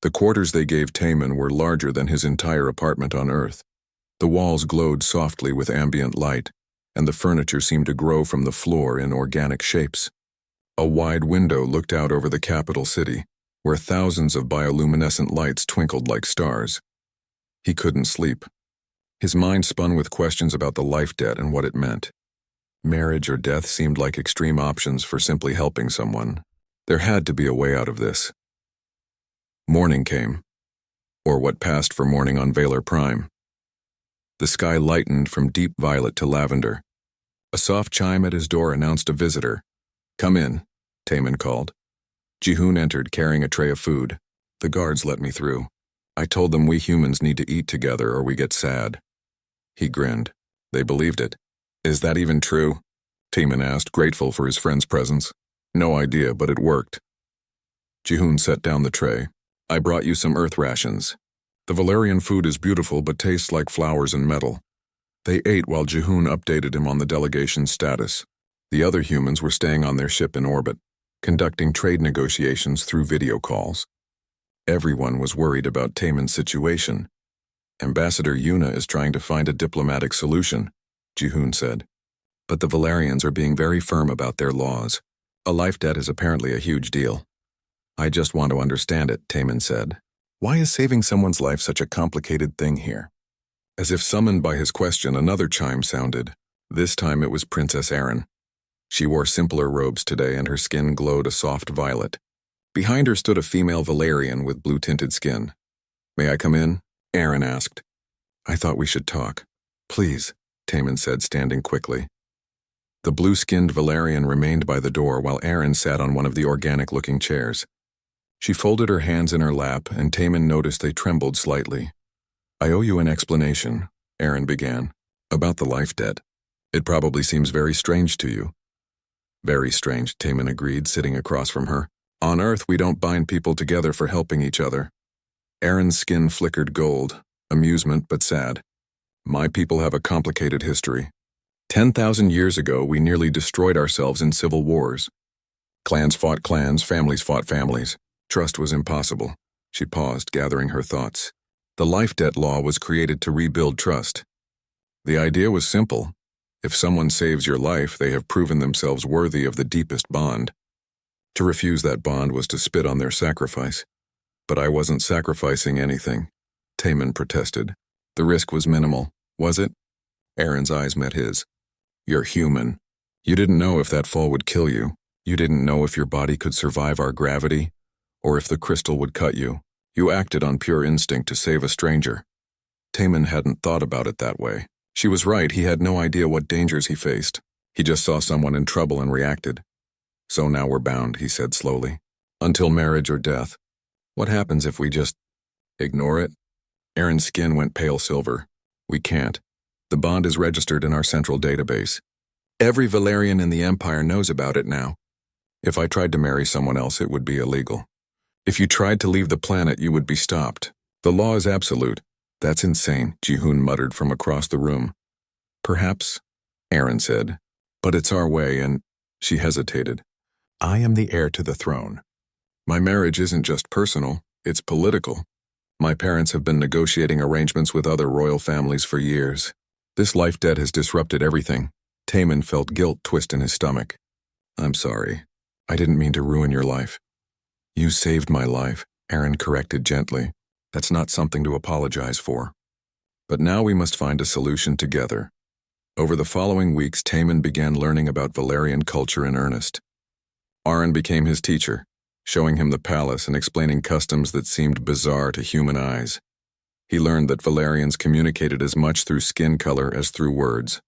The quarters they gave Taman were larger than his entire apartment on Earth. The walls glowed softly with ambient light, and the furniture seemed to grow from the floor in organic shapes. A wide window looked out over the capital city, where thousands of bioluminescent lights twinkled like stars. He couldn't sleep. His mind spun with questions about the life debt and what it meant. Marriage or death seemed like extreme options for simply helping someone. There had to be a way out of this. Morning came, or what passed for morning on Valor Prime. The sky lightened from deep violet to lavender. A soft chime at his door announced a visitor. "Come in," Taman called. Jihoon entered carrying a tray of food. "The guards let me through. I told them we humans need to eat together or we get sad." He grinned. They believed it. "Is that even true?" Taman asked, grateful for his friend's presence. "No idea, but it worked." Jihoon set down the tray. "I brought you some Earth rations. The Valerian food is beautiful but tastes like flowers and metal." They ate while Jihoon updated him on the delegation's status. The other humans were staying on their ship in orbit, conducting trade negotiations through video calls. Everyone was worried about Taman's situation. "Ambassador Yuna is trying to find a diplomatic solution," Jihoon said. "But the Valerians are being very firm about their laws. A life debt is apparently a huge deal." "I just want to understand it," Taman said. "Why is saving someone's life such a complicated thing here?" As if summoned by his question, another chime sounded. This time it was Princess Erin. She wore simpler robes today and her skin glowed a soft violet. Behind her stood a female Valerian with blue-tinted skin. "May I come in?" Erin asked. "I thought we should talk." "Please," Taman said, standing quickly. The blue-skinned Valerian remained by the door while Erin sat on one of the organic-looking chairs. She folded her hands in her lap, and Taman noticed they trembled slightly. "I owe you an explanation," Erin began, "about the life debt. It probably seems very strange to you." "Very strange," Taman agreed, sitting across from her. "On Earth, we don't bind people together for helping each other." Erin's skin flickered gold, amusement but sad. "My people have a complicated history. 10,000 years ago, we nearly destroyed ourselves in civil wars. Clans fought clans, families fought families. Trust was impossible." She paused, gathering her thoughts. "The life debt law was created to rebuild trust. The idea was simple. If someone saves your life, they have proven themselves worthy of the deepest bond. To refuse that bond was to spit on their sacrifice. But I wasn't sacrificing anything," Taman protested. "The risk was minimal, was it?" Erin's eyes met his. "You're human. You didn't know if that fall would kill you. You didn't know if your body could survive our gravity, or if the crystal would cut you. You acted on pure instinct to save a stranger." Taman hadn't thought about it that way. She was right, he had no idea what dangers he faced. He just saw someone in trouble and reacted. "So now we're bound," he said slowly. "Until marriage or death. What happens if we just ignore it?" Erin's skin went pale silver. "We can't. The bond is registered in our central database. Every Valerian in the Empire knows about it now. If I tried to marry someone else, it would be illegal. If you tried to leave the planet, you would be stopped. The law is absolute." "That's insane," Jihoon muttered from across the room. "Perhaps," Erin said, "but it's our way and—" She hesitated. "I am the heir to the throne. My marriage isn't just personal, it's political. My parents have been negotiating arrangements with other royal families for years. This life debt has disrupted everything." Taman felt guilt twist in his stomach. "I'm sorry. I didn't mean to ruin your life." "You saved my life," Erin corrected gently. "That's not something to apologize for. But now we must find a solution together." Over the following weeks, Taman began learning about Valerian culture in earnest. Arin became his teacher, showing him the palace and explaining customs that seemed bizarre to human eyes. He learned that Valerians communicated as much through skin color as through words.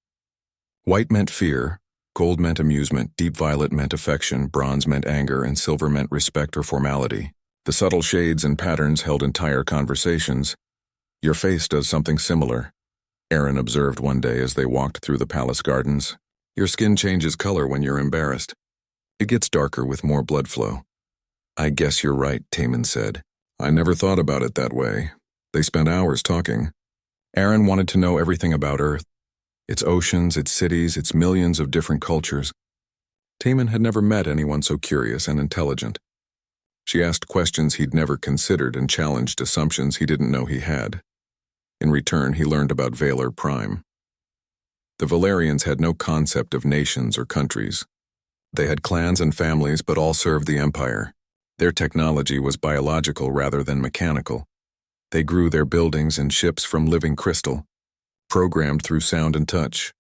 White meant fear, gold meant amusement, deep violet meant affection, bronze meant anger, and silver meant respect or formality. The subtle shades and patterns held entire conversations. "Your face does something similar," Erin observed one day as they walked through the palace gardens. "Your skin changes color when you're embarrassed. It gets darker with more blood flow." "I guess you're right," Taman said. "I never thought about it that way." They spent hours talking. Erin wanted to know everything about Earth. Its oceans, its cities, its millions of different cultures. Taman had never met anyone so curious and intelligent. She asked questions he'd never considered and challenged assumptions he didn't know he had. In return, he learned about Valor Prime. The Valerians had no concept of nations or countries. They had clans and families, but all served the Empire. Their technology was biological rather than mechanical. They grew their buildings and ships from living crystal, programmed through sound and touch.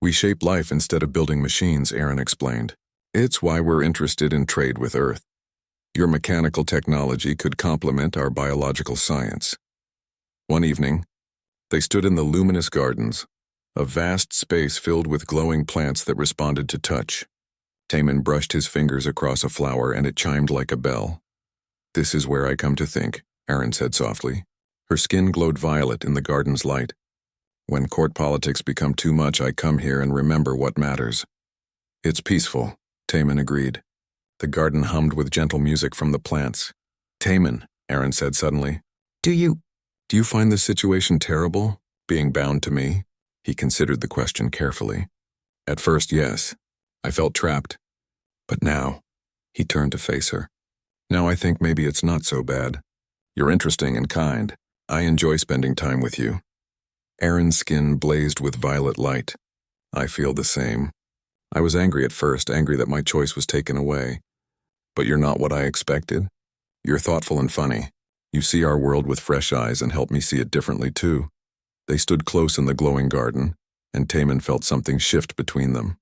We shape life instead of building machines, Aaron explained. It's why we're interested in trade with Earth. Your mechanical technology could complement our biological science. One evening, they stood in the luminous gardens, a vast space filled with glowing plants that responded to touch. Taman brushed his fingers across a flower and it chimed like a bell. This is where I come to think, Aaron said softly. Her skin glowed violet in the garden's light. When court politics become too much, I come here and remember what matters. It's peaceful, Taman agreed. The garden hummed with gentle music from the plants. Taman, Aaron said suddenly. Do you find this situation terrible, being bound to me? He considered the question carefully. At first, yes. I felt trapped. But now, he turned to face her. Now I think maybe it's not so bad. You're interesting and kind. I enjoy spending time with you. Aaron's skin blazed with violet light. I feel the same. I was angry at first, angry that my choice was taken away. But you're not what I expected. You're thoughtful and funny. You see our world with fresh eyes and help me see it differently too. They stood close in the glowing garden, and Taman felt something shift between them.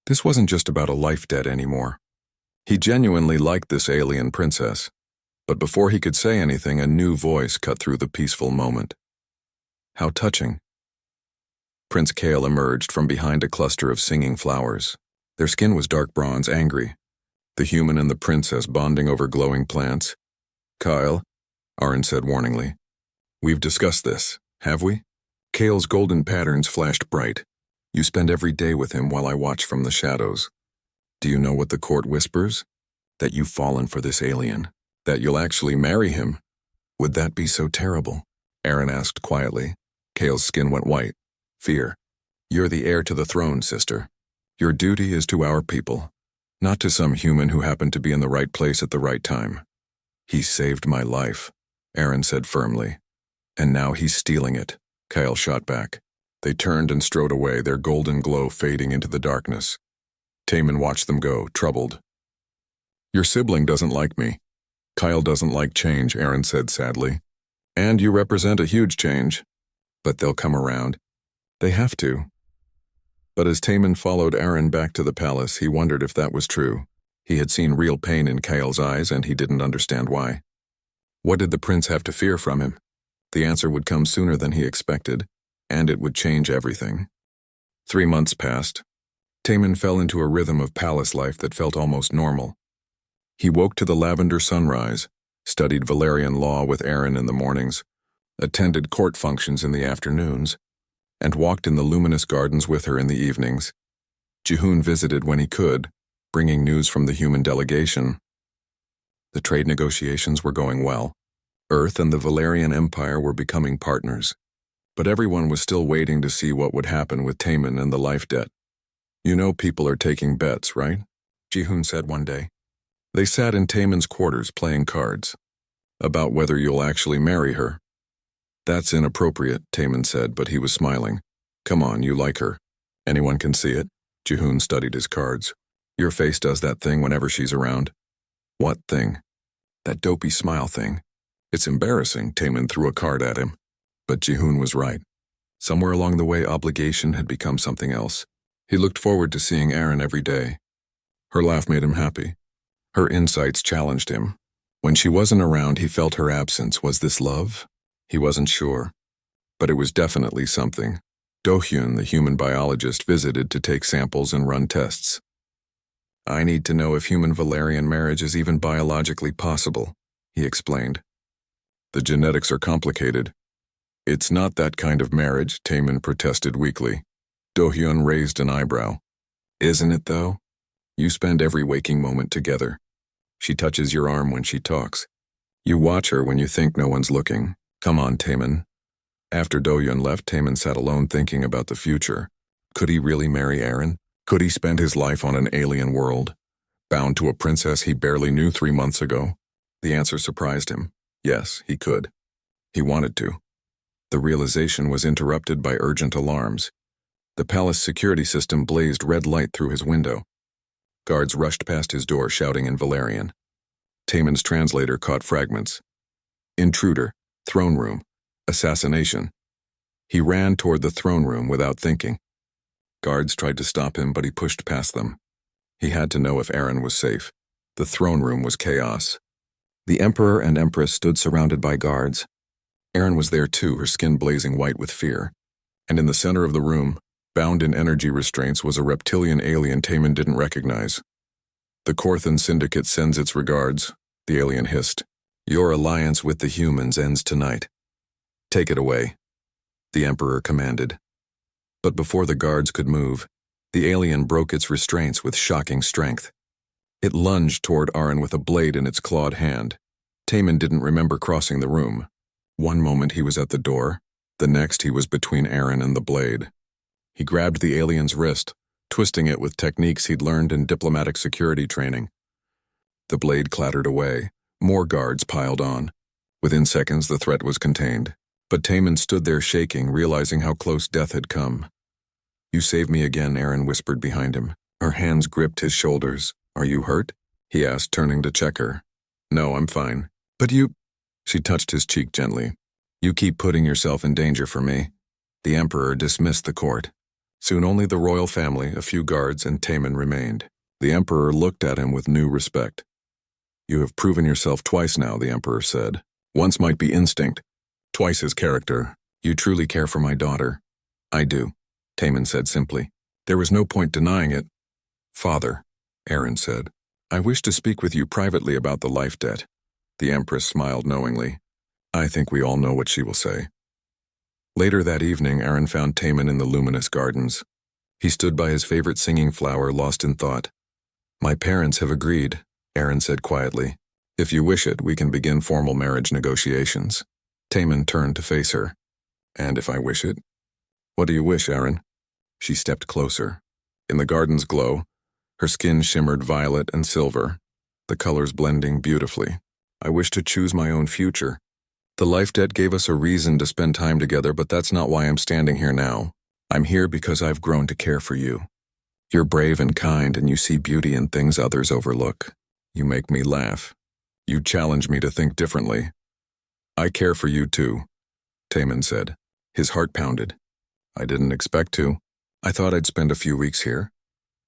This wasn't just about a life debt anymore. He genuinely liked this alien princess, but before he could say anything, a new voice cut through the peaceful moment. How touching. Prince Kale emerged from behind a cluster of singing flowers. Their skin was dark bronze, angry. The human and the princess bonding over glowing plants. Kyle, Aaron said warningly. We've discussed this, have we? Kale's golden patterns flashed bright. You spend every day with him while I watch from the shadows. Do you know what the court whispers? That you've fallen for this alien. That you'll actually marry him. Would that be so terrible? Aaron asked quietly. Kale's skin went white. Fear. You're the heir to the throne, sister. Your duty is to our people, not to some human who happened to be in the right place at the right time. He saved my life, Aaron said firmly. And now he's stealing it, Kyle shot back. They turned and strode away, their golden glow fading into the darkness. Taman watched them go, troubled. Your sibling doesn't like me. Kyle doesn't like change, Aaron said sadly. And you represent a huge change. But they'll come around. They have to. But as Taman followed Aaron back to the palace, he wondered if that was true. He had seen real pain in Kyle's eyes, and he didn't understand why. What did the prince have to fear from him? The answer would come sooner than he expected, and it would change everything. 3 months passed. Taman fell into a rhythm of palace life that felt almost normal. He woke to the lavender sunrise, studied Valerian law with Aaron in the mornings, attended court functions in the afternoons, and walked in the luminous gardens with her in the evenings. Jihoon visited when he could, bringing news from the human delegation. The trade negotiations were going well. Earth and the Valerian Empire were becoming partners. But everyone was still waiting to see what would happen with Taman and the life debt. You know people are taking bets, right? Jihoon said one day. They sat in Taman's quarters playing cards. About whether you'll actually marry her. That's inappropriate, Taman said, but he was smiling. Come on, you like her. Anyone can see it. Jihoon studied his cards. Your face does that thing whenever she's around. What thing? That dopey smile thing. It's embarrassing, Taman threw a card at him. But Jihoon was right. Somewhere along the way, obligation had become something else. He looked forward to seeing Aaron every day. Her laugh made him happy. Her insights challenged him. When she wasn't around, he felt her absence. Was this love? He wasn't sure. But it was definitely something. Do-hyun, the human biologist, visited to take samples and run tests. I need to know if human Valerian marriage is even biologically possible, he explained. The genetics are complicated. It's not that kind of marriage, Taman protested weakly. Do-hyun raised an eyebrow. Isn't it, though? You spend every waking moment together. She touches your arm when she talks. You watch her when you think no one's looking. Come on, Taman. After Do-hyun left, Taman sat alone thinking about the future. Could he really marry Aaron? Could he spend his life on an alien world? Bound to a princess he barely knew 3 months ago? The answer surprised him. Yes, he could. He wanted to. The realization was interrupted by urgent alarms. The palace security system blazed red light through his window. Guards rushed past his door shouting in Valerian. Taemin's translator caught fragments. Intruder, throne room, assassination. He ran toward the throne room without thinking. Guards tried to stop him, but he pushed past them. He had to know if Aaron was safe. The throne room was chaos. The Emperor and Empress stood surrounded by guards. Aaron was there too, her skin blazing white with fear. And in the center of the room, bound in energy restraints, was a reptilian alien Taemin didn't recognize. "The Korthan Syndicate sends its regards," the alien hissed. "Your alliance with the humans ends tonight. Take it away," the Emperor commanded. But before the guards could move, the alien broke its restraints with shocking strength. It lunged toward Aaron with a blade in its clawed hand. Taemin didn't remember crossing the room. One moment he was at the door, the next he was between Aaron and the blade. He grabbed the alien's wrist, twisting it with techniques he'd learned in diplomatic security training. The blade clattered away. More guards piled on. Within seconds, the threat was contained. But Taemin stood there shaking, realizing how close death had come. "You saved me again," Aaron whispered behind him. Her hands gripped his shoulders. "Are you hurt?" he asked, turning to check her. "No, I'm fine." "But you—" She touched his cheek gently. "You keep putting yourself in danger for me." The Emperor dismissed the court. Soon only the royal family, a few guards, and Taemin remained. The Emperor looked at him with new respect. "You have proven yourself twice now," the Emperor said. "Once might be instinct. Twice his character. You truly care for my daughter." "I do," Taemin said simply. There was no point denying it. "Father," Aaron said, "I wish to speak with you privately about the life debt." The Empress smiled knowingly. "I think we all know what she will say." Later that evening, Aaron found Taemin in the luminous gardens. He stood by his favorite singing flower, lost in thought. "My parents have agreed," Aaron said quietly. "If you wish it, we can begin formal marriage negotiations." Taemin turned to face her. "And if I wish it?" "What do you wish, Aaron?" She stepped closer. In the garden's glow, her skin shimmered violet and silver, the colors blending beautifully. "I wish to choose my own future. The life debt gave us a reason to spend time together, but that's not why I'm standing here now. I'm here because I've grown to care for you. You're brave and kind, and you see beauty in things others overlook. You make me laugh. You challenge me to think differently. I care for you too," Taemin said. His heart pounded. "I didn't expect to. I thought I'd spend a few weeks here.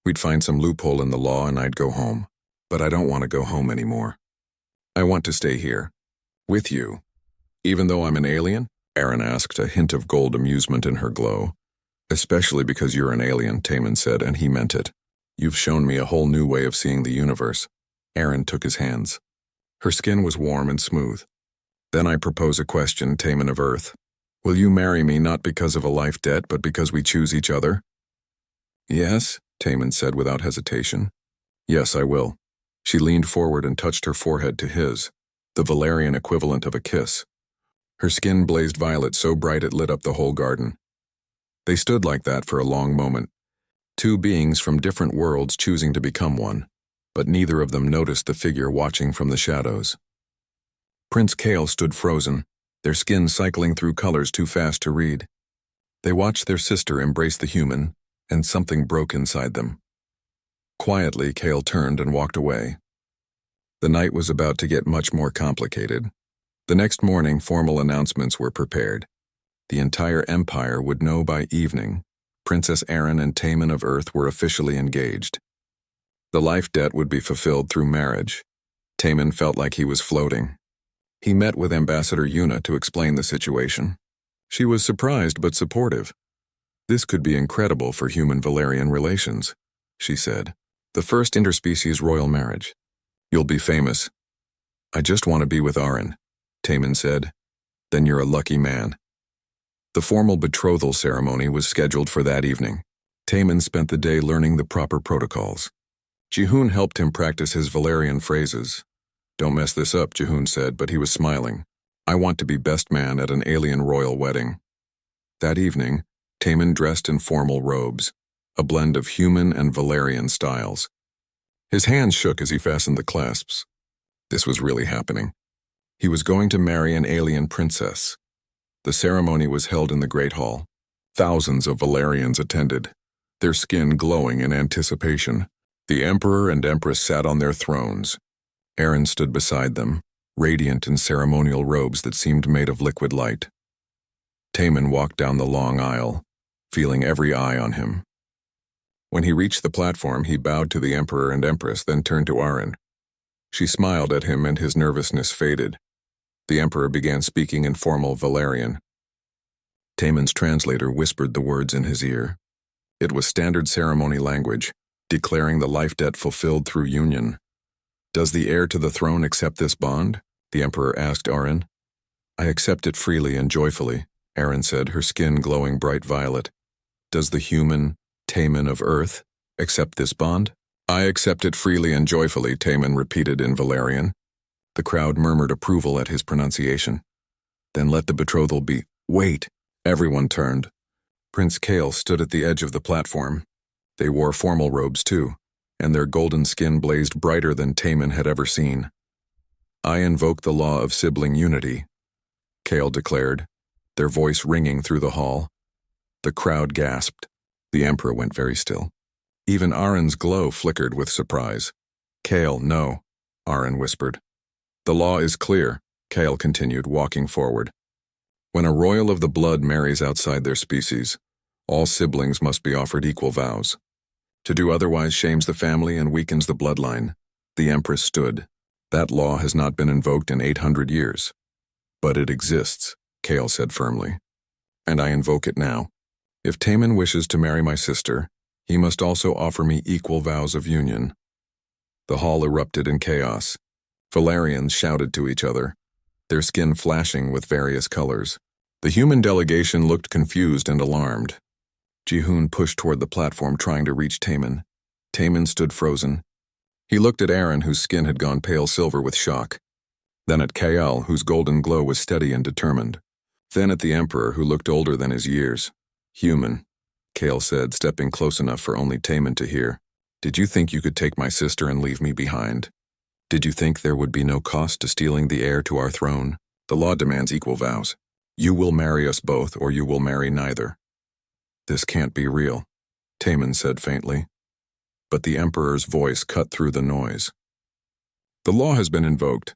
We'd find some loophole in the law and I'd go home. But I don't want to go home anymore. I want to stay here. With you." "Even though I'm an alien?" Aaron asked, a hint of gold amusement in her glow. "Especially because you're an alien," Taemin said, and he meant it. "You've shown me a whole new way of seeing the universe." Aaron took his hands. Her skin was warm and smooth. "Then I propose a question, Taemin of Earth. Will you marry me not because of a life debt, but because we choose each other?" "Yes," Taemin said without hesitation. "Yes, I will." She leaned forward and touched her forehead to his, the Valerian equivalent of a kiss. Her skin blazed violet so bright it lit up the whole garden. They stood like that for a long moment, two beings from different worlds choosing to become one, but neither of them noticed the figure watching from the shadows. Prince Kale stood frozen, their skin cycling through colors too fast to read. They watched their sister embrace the human, and something broke inside them. Quietly, Kale turned and walked away. The night was about to get much more complicated. The next morning, formal announcements were prepared. The entire empire would know by evening. Princess Aaron and Taemin of Earth were officially engaged. The life debt would be fulfilled through marriage. Taemin felt like he was floating. He met with Ambassador Yuna to explain the situation. She was surprised but supportive. "This could be incredible for human-Valerian relations," she said. "The first interspecies royal marriage. You'll be famous." "I just want to be with Aaron," Taemin said. "Then you're a lucky man." The formal betrothal ceremony was scheduled for that evening. Taemin spent the day learning the proper protocols. Jihoon helped him practice his Valerian phrases. "Don't mess this up," Jihoon said, but he was smiling. "I want to be best man at an alien royal wedding." That evening, Taemin dressed in formal robes, a blend of human and Valerian styles. His hands shook as he fastened the clasps. This was really happening. He was going to marry an alien princess. The ceremony was held in the Great Hall. Thousands of Valerians attended, their skin glowing in anticipation. The Emperor and Empress sat on their thrones. Aaron stood beside them, radiant in ceremonial robes that seemed made of liquid light. Taman walked down the long aisle, feeling every eye on him. When he reached the platform, he bowed to the Emperor and Empress, then turned to Aaron. She smiled at him and his nervousness faded. The Emperor began speaking in formal Valerian. Taman's translator whispered the words in his ear. It was standard ceremony language, declaring the life debt fulfilled through union. "Does the heir to the throne accept this bond?" the Emperor asked Aaron. "I accept it freely and joyfully," Aaron said, her skin glowing bright violet. "Does the human, Taman of Earth, accept this bond?" "I accept it freely and joyfully," Taman repeated in Valerian. The crowd murmured approval at his pronunciation. "Then let the betrothal be—" "Wait!" Everyone turned. Prince Kale stood at the edge of the platform. They wore formal robes too, and their golden skin blazed brighter than Taman had ever seen. "I invoke the law of sibling unity," Kale declared, their voice ringing through the hall. The crowd gasped. The Emperor went very still. Even Aaron's glow flickered with surprise. "Kale, no," Aaron whispered. "The law is clear," Kale continued, walking forward. "When a royal of the blood marries outside their species, all siblings must be offered equal vows. To do otherwise shames the family and weakens the bloodline." The Empress stood. "That law has not been invoked in 800 years. But it exists," Kale said firmly. "And I invoke it now. If Taman wishes to marry my sister, he must also offer me equal vows of union." The hall erupted in chaos. Valerians shouted to each other, their skin flashing with various colors. The human delegation looked confused and alarmed. Jihoon pushed toward the platform, trying to reach Taman. Taman stood frozen. He looked at Aaron, whose skin had gone pale silver with shock. Then at Kale, whose golden glow was steady and determined. Then at the Emperor, who looked older than his years. "Human," Kale said, stepping close enough for only Taman to hear. "Did you think you could take my sister and leave me behind? Did you think there would be no cost to stealing the heir to our throne? The law demands equal vows. You will marry us both, or you will marry neither." "This can't be real," Taman said faintly. But the Emperor's voice cut through the noise. "The law has been invoked.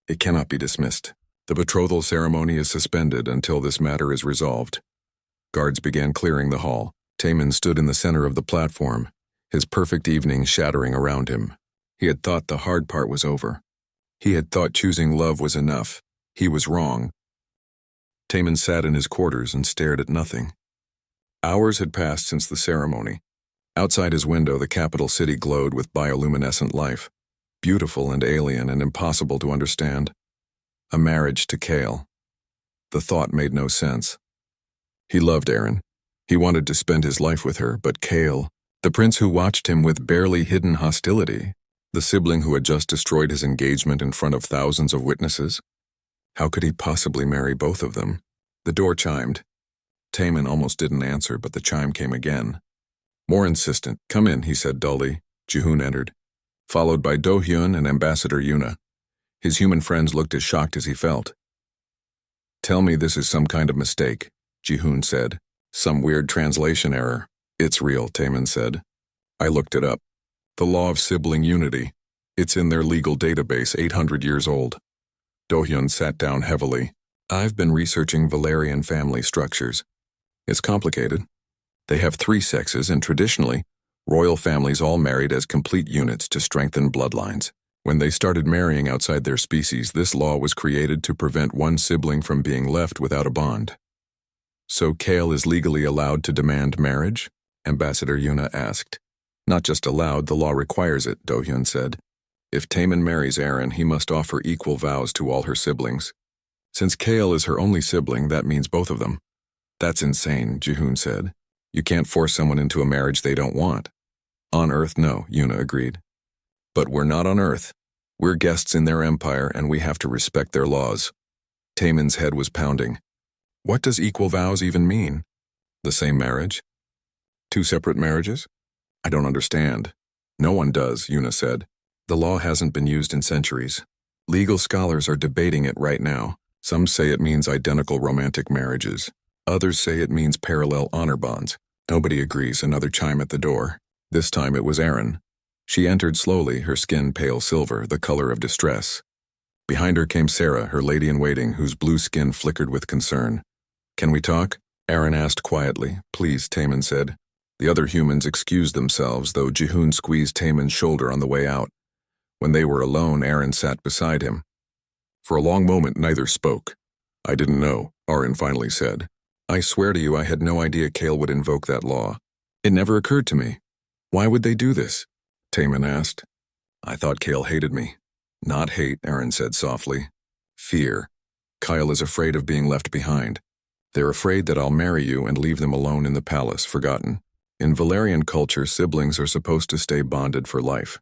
It cannot be dismissed. The betrothal ceremony is suspended until this matter is resolved." Guards began clearing the hall. Taman stood in the center of the platform, his perfect evening shattering around him. He had thought the hard part was over. He had thought choosing love was enough. He was wrong. Taman sat in his quarters and stared at nothing. Hours had passed since the ceremony. Outside his window, the capital city glowed with bioluminescent life, beautiful and alien and impossible to understand. A marriage to Kale. The thought made no sense. He loved Aaron. He wanted to spend his life with her, but Kale, the prince who watched him with barely hidden hostility, the sibling who had just destroyed his engagement in front of thousands of witnesses. How could he possibly marry both of them? The door chimed. Taman almost didn't answer, but the chime came again. More insistent. "Come in," he said dully. Jihoon entered, followed by Do-hyun and Ambassador Yuna. His human friends looked as shocked as he felt. "Tell me this is some kind of mistake," Jihoon said. "Some weird translation error." "It's real," Taman said. "I looked it up. The law of sibling unity. It's in their legal database, 800 years old." Do-hyun sat down heavily. "I've been researching Valerian family structures. It's complicated. They have 3 sexes, and traditionally, royal families all married as complete units to strengthen bloodlines. When they started marrying outside their species, this law was created to prevent one sibling from being left without a bond." "So Kale is legally allowed to demand marriage?" Ambassador Yuna asked. "Not just allowed, the law requires it," Do-hyun said. "If Taman marries Aaron, he must offer equal vows to all her siblings. Since Kale is her only sibling, that means both of them." "That's insane," Jihoon said. "You can't force someone into a marriage they don't want." "On Earth, no," Yuna agreed. "But we're not on Earth. We're guests in their empire, and we have to respect their laws." Taman's head was pounding. What does equal vows even mean? The same marriage? 2 separate marriages? I don't understand. No one does, Yuna said. The law hasn't been used in centuries. Legal scholars are debating it right now. Some say it means identical romantic marriages. Others say it means parallel honor bonds. Nobody agrees. Another chime at the door. This time it was Erin. She entered slowly, her skin pale silver, the color of distress. Behind her came Sarah, her lady-in-waiting, whose blue skin flickered with concern. Can we talk? Erin asked quietly. Please, Taman said. The other humans excused themselves, though Jihoon squeezed Taman's shoulder on the way out. When they were alone, Erin sat beside him. For a long moment, neither spoke. I didn't know, Erin finally said. I swear to you I had no idea Kale would invoke that law. It never occurred to me. Why would they do this? Taman asked. I thought Kale hated me. Not hate, Erin said softly. Fear. Kyle is afraid of being left behind. They're afraid that I'll marry you and leave them alone in the palace, forgotten. In Valerian culture, siblings are supposed to stay bonded for life.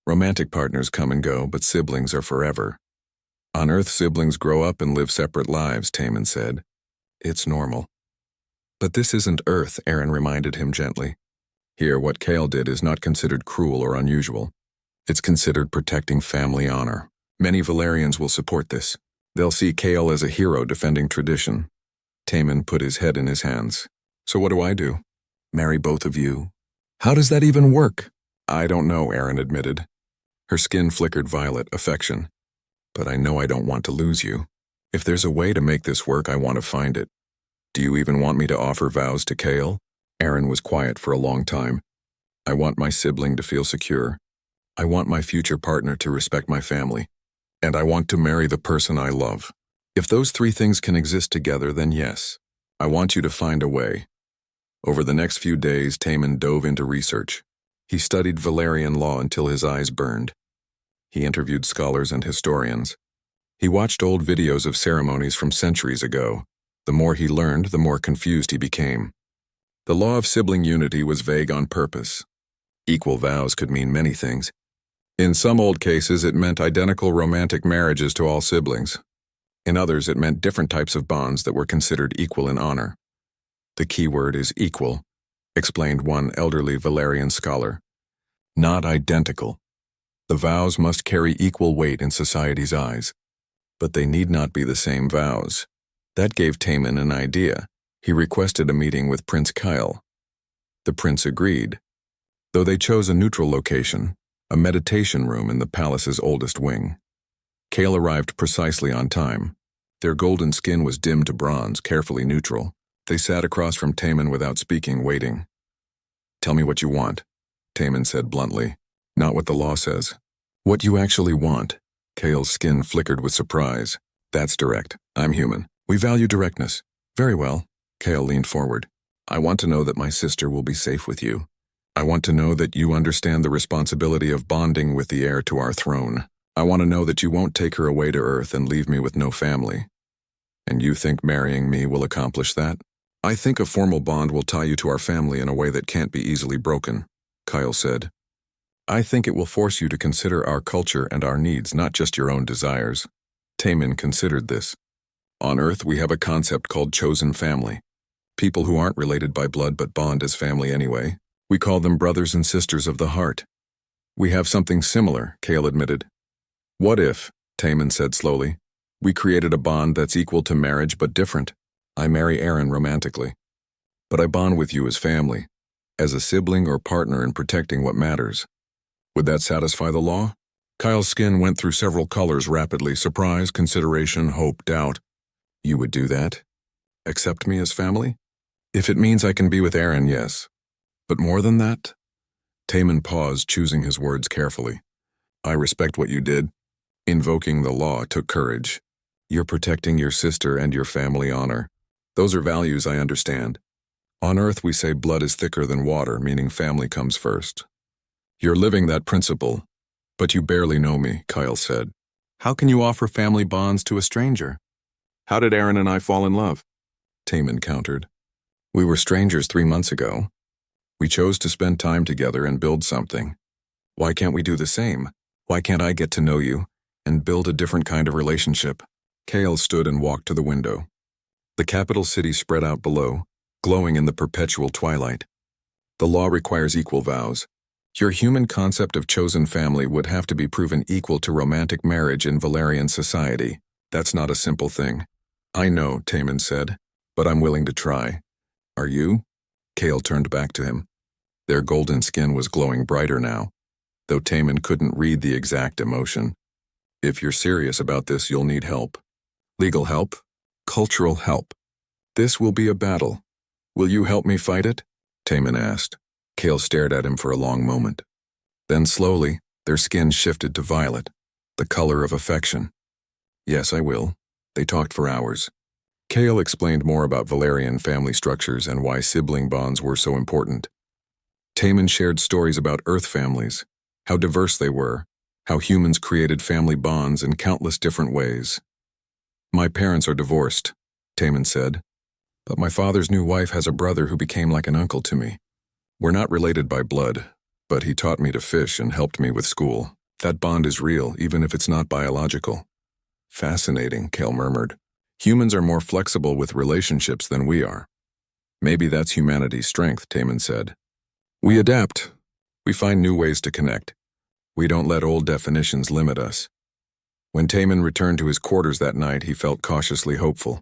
Romantic partners come and go, but siblings are forever. On Earth, siblings grow up and live separate lives, Taman said. It's normal. But this isn't Earth, Erin reminded him gently. Here, what Kale did is not considered cruel or unusual. It's considered protecting family honor. Many Valerians will support this. They'll see Kale as a hero defending tradition. Taman put his head in his hands. So what do I do? Marry both of you? How does that even work? I don't know, Erin admitted. Her skin flickered violet, affection. But I know I don't want to lose you. If there's a way to make this work, I want to find it. Do you even want me to offer vows to Kale? Erin was quiet for a long time. I want my sibling to feel secure. I want my future partner to respect my family. And I want to marry the person I love. If those three things can exist together, then yes. I want you to find a way. Over the next few days, Taman dove into research. He studied Valerian law until his eyes burned. He interviewed scholars and historians. He watched old videos of ceremonies from centuries ago. The more he learned, the more confused he became. The law of sibling unity was vague on purpose. Equal vows could mean many things. In some old cases, it meant identical romantic marriages to all siblings. In others, it meant different types of bonds that were considered equal in honor. The key word is equal, explained one elderly Valerian scholar. Not identical. The vows must carry equal weight in society's eyes, but they need not be the same vows. That gave Taman an idea. He requested a meeting with Prince Kyle. The prince agreed, though they chose a neutral location, a meditation room in the palace's oldest wing. Kale arrived precisely on time. Their golden skin was dimmed to bronze, carefully neutral. They sat across from Taman without speaking, waiting. Tell me what you want, Taman said bluntly. Not what the law says. What you actually want. Kale's skin flickered with surprise. That's direct. I'm human. We value directness. Very well. Kale leaned forward. I want to know that my sister will be safe with you. I want to know that you understand the responsibility of bonding with the heir to our throne. I want to know that you won't take her away to Earth and leave me with no family. And you think marrying me will accomplish that? I think a formal bond will tie you to our family in a way that can't be easily broken, Kyle said. I think it will force you to consider our culture and our needs, not just your own desires. Taman considered this. On Earth, we have a concept called chosen family. People who aren't related by blood but bond as family anyway. We call them brothers and sisters of the heart. We have something similar, Kale admitted. What if, Taman said slowly, we created a bond that's equal to marriage but different? I marry Erin romantically. But I bond with you as family, as a sibling or partner in protecting what matters. Would that satisfy the law? Kyle's skin went through several colors rapidly: surprise, consideration, hope, doubt. You would do that? Accept me as family? If it means I can be with Erin, yes. But more than that? Taman paused, choosing his words carefully. I respect what you did. Invoking the law took courage. You're protecting your sister and your family honor. Those are values I understand. On Earth, we say blood is thicker than water, meaning family comes first. You're living that principle. But you barely know me, Kyle said. How can you offer family bonds to a stranger? How did Erin and I fall in love? Taman countered. We were strangers 3 months ago. We chose to spend time together and build something. Why can't we do the same? Why can't I get to know you and build a different kind of relationship? Kale stood and walked to the window. The capital city spread out below, glowing in the perpetual twilight. The law requires equal vows. Your human concept of chosen family would have to be proven equal to romantic marriage in Valerian society. That's not a simple thing. I know, Taman said, but I'm willing to try. Are you? Kale turned back to him. Their golden skin was glowing brighter now, though Taman couldn't read the exact emotion. If you're serious about this, you'll need help. Legal help? Cultural help. This will be a battle. Will you help me fight it? Taman asked. Kale stared at him for a long moment. Then slowly, their skin shifted to violet, the color of affection. Yes, I will. They talked for hours. Kale explained more about Valerian family structures and why sibling bonds were so important. Taman shared stories about Earth families, how diverse they were, how humans created family bonds in countless different ways. My parents are divorced, Taman said, but my father's new wife has a brother who became like an uncle to me. We're not related by blood, but he taught me to fish and helped me with school. That bond is real, even if it's not biological. Fascinating, Kale murmured. Humans are more flexible with relationships than we are. Maybe that's humanity's strength, Taman said. We adapt. We find new ways to connect. We don't let old definitions limit us. When Taman returned to his quarters that night, he felt cautiously hopeful.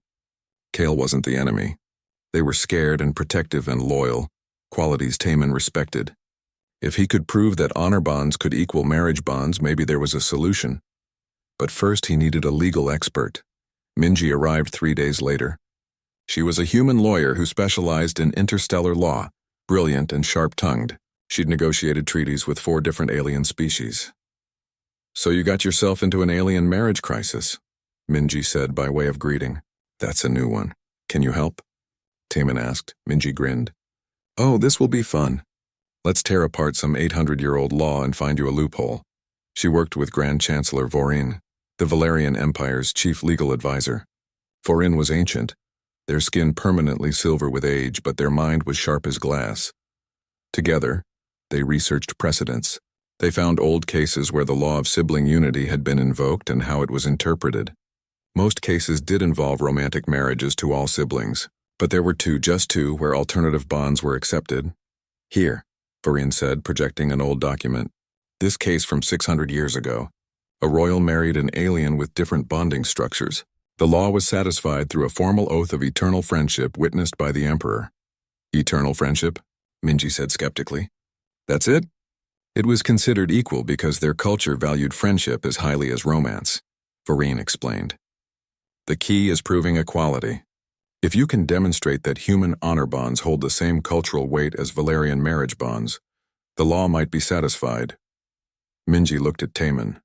Kale wasn't the enemy. They were scared and protective and loyal, qualities Taman respected. If he could prove that honor bonds could equal marriage bonds, maybe there was a solution. But first he needed a legal expert. Minji arrived 3 days later. She was a human lawyer who specialized in interstellar law, brilliant and sharp-tongued. She'd negotiated treaties with 4 different alien species. So you got yourself into an alien marriage crisis, Minji said by way of greeting. That's a new one. Can you help? Taman asked. Minji grinned. Oh, this will be fun. Let's tear apart some 800-year-old law and find you a loophole. She worked with Grand Chancellor Vorin, the Valerian Empire's chief legal advisor. Vorin was ancient, their skin permanently silver with age, but their mind was sharp as glass. Together, they researched precedents. They found old cases where the law of sibling unity had been invoked and how it was interpreted. Most cases did involve romantic marriages to all siblings, but there were just two, where alternative bonds were accepted. Here, Vorin said, projecting an old document. This case from 600 years ago. A royal married an alien with different bonding structures. The law was satisfied through a formal oath of eternal friendship witnessed by the emperor. Eternal friendship? Minji said skeptically. That's it? It was considered equal because their culture valued friendship as highly as romance, Vorin explained. The key is proving equality. If you can demonstrate that human honor bonds hold the same cultural weight as Valerian marriage bonds, the law might be satisfied. Minji looked at Taman.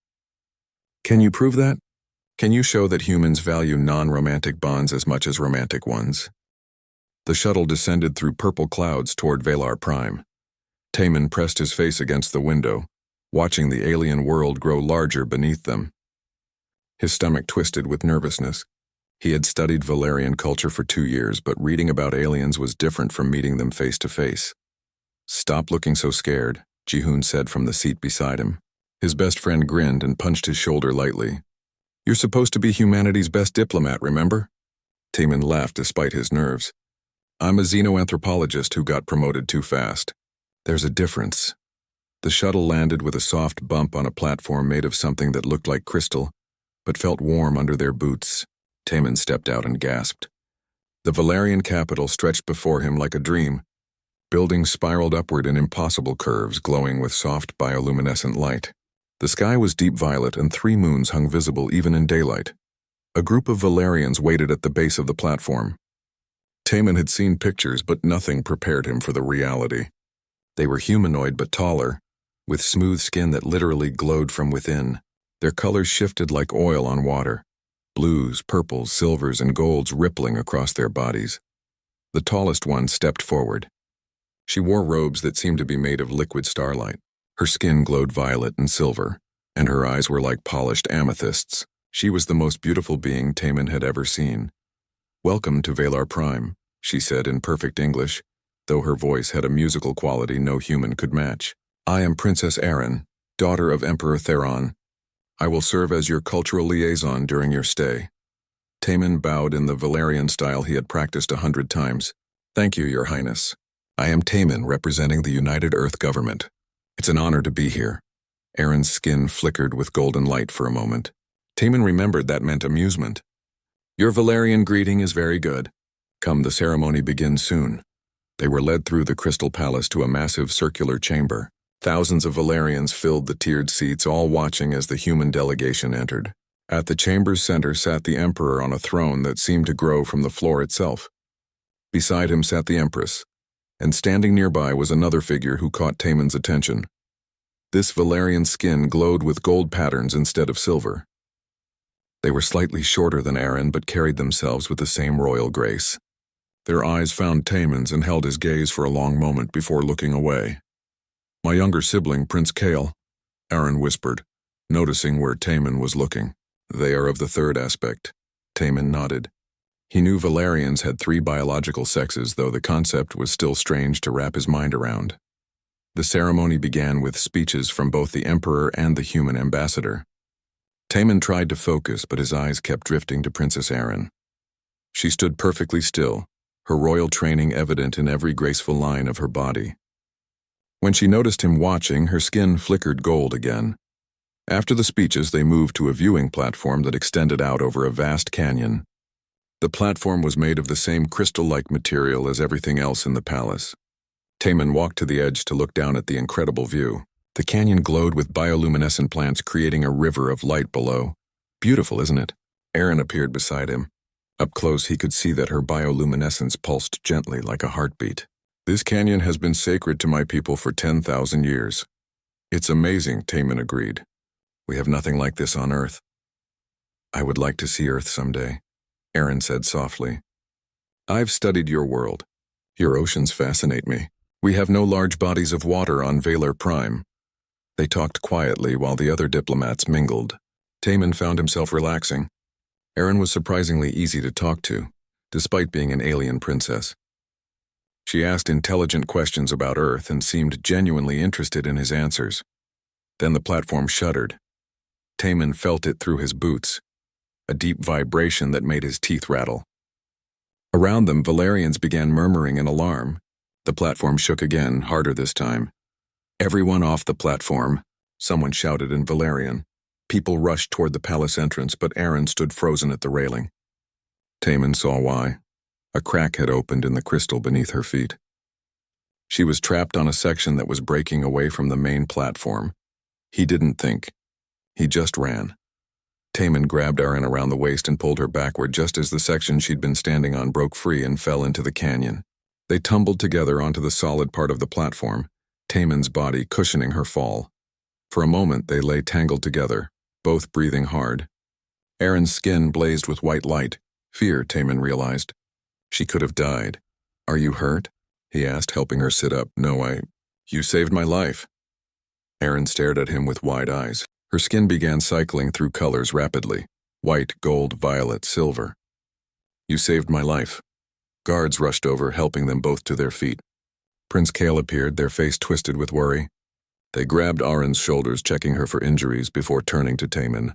Can you prove that? Can you show that humans value non-romantic bonds as much as romantic ones? The shuttle descended through purple clouds toward Valar Prime. Taman pressed his face against the window, watching the alien world grow larger beneath them. His stomach twisted with nervousness. He had studied Valerian culture for 2 years, but reading about aliens was different from meeting them face to face. Stop looking so scared, Ji-hoon said from the seat beside him. His best friend grinned and punched his shoulder lightly. You're supposed to be humanity's best diplomat, remember? Taman laughed despite his nerves. I'm a xenoanthropologist who got promoted too fast. There's a difference. The shuttle landed with a soft bump on a platform made of something that looked like crystal, but felt warm under their boots. Taman stepped out and gasped. The Valerian capital stretched before him like a dream. Buildings spiraled upward in impossible curves, glowing with soft bioluminescent light. The sky was deep violet and 3 moons hung visible even in daylight. A group of Valerians waited at the base of the platform. Taman had seen pictures, but nothing prepared him for the reality. They were humanoid but taller, with smooth skin that literally glowed from within. Their colors shifted like oil on water. Blues, purples, silvers, and golds rippling across their bodies. The tallest one stepped forward. She wore robes that seemed to be made of liquid starlight. Her skin glowed violet and silver, and her eyes were like polished amethysts. She was the most beautiful being Taman had ever seen. Welcome to Valar Prime, she said in perfect English, though her voice had a musical quality no human could match. I am Princess Aeryn, daughter of Emperor Theron. I will serve as your cultural liaison during your stay. Taman bowed in the Valerian style he had practiced 100 times. Thank you, Your Highness. I am Taman, representing the United Earth government. It's an honor to be here. Aaron's skin flickered with golden light for a moment. Taman remembered that meant amusement. Your Valerian greeting is very good. Come, the ceremony begins soon. They were led through the Crystal Palace to a massive circular chamber. Thousands of Valerians filled the tiered seats, all watching as the human delegation entered. At the chamber's center sat the Emperor on a throne that seemed to grow from the floor itself. Beside him sat the Empress, and standing nearby was another figure who caught Taman's attention. This Valerian skin glowed with gold patterns instead of silver. They were slightly shorter than Aaron, but carried themselves with the same royal grace. Their eyes found Taman's and held his gaze for a long moment before looking away. My younger sibling, Prince Kale, Aaron whispered, noticing where Taman was looking. They are of the third aspect. Taman nodded. He knew Valerians had 3 biological sexes, though the concept was still strange to wrap his mind around. The ceremony began with speeches from both the Emperor and the human ambassador. Taman tried to focus, but his eyes kept drifting to Princess Aaron. She stood perfectly still, her royal training evident in every graceful line of her body. When she noticed him watching, her skin flickered gold again. After the speeches, they moved to a viewing platform that extended out over a vast canyon. The platform was made of the same crystal-like material as everything else in the palace. Taman walked to the edge to look down at the incredible view. The canyon glowed with bioluminescent plants, creating a river of light below. Beautiful, isn't it? Aaron appeared beside him. Up close, he could see that her bioluminescence pulsed gently like a heartbeat. This canyon has been sacred to my people for 10,000 years. It's amazing, Taman agreed. We have nothing like this on Earth. I would like to see Earth someday, Aaron said softly. I've studied your world. Your oceans fascinate me. We have no large bodies of water on Valor Prime. They talked quietly while the other diplomats mingled. Taman found himself relaxing. Aaron was surprisingly easy to talk to, despite being an alien princess. She asked intelligent questions about Earth and seemed genuinely interested in his answers. Then the platform shuddered. Taman felt it through his boots, a deep vibration that made his teeth rattle. Around them, Valerians began murmuring in alarm. The platform shook again, harder this time. Everyone off the platform, someone shouted in Valerian. People rushed toward the palace entrance, but Aaron stood frozen at the railing. Taman saw why. A crack had opened in the crystal beneath her feet. She was trapped on a section that was breaking away from the main platform. He didn't think. He just ran. Taman grabbed Aaron around the waist and pulled her backward just as the section she'd been standing on broke free and fell into the canyon. They tumbled together onto the solid part of the platform, Taman's body cushioning her fall. For a moment they lay tangled together, both breathing hard. Aaron's skin blazed with white light. Fear, Taman realized. She could have died. Are you hurt? He asked, helping her sit up. No, You saved my life. Aaron stared at him with wide eyes. Her skin began cycling through colors rapidly. White, gold, violet, silver. You saved my life. Guards rushed over, helping them both to their feet. Prince Kale appeared, their face twisted with worry. They grabbed Aaron's shoulders, checking her for injuries before turning to Taman.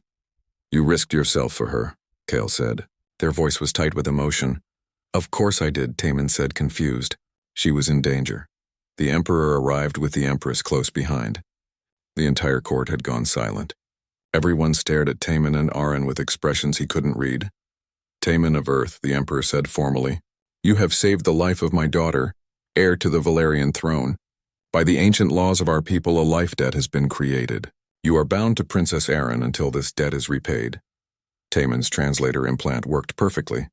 You risked yourself for her, Kale said. Their voice was tight with emotion. Of course I did, Taman said, confused. She was in danger. The Emperor arrived with the Empress close behind. The entire court had gone silent. Everyone stared at Taman and Aaron with expressions he couldn't read. Taman of Earth, the Emperor said formally. You have saved the life of my daughter, heir to the Valerian throne. By the ancient laws of our people, a life debt has been created. You are bound to Princess Aaron until this debt is repaid. Taman's translator implant worked perfectly,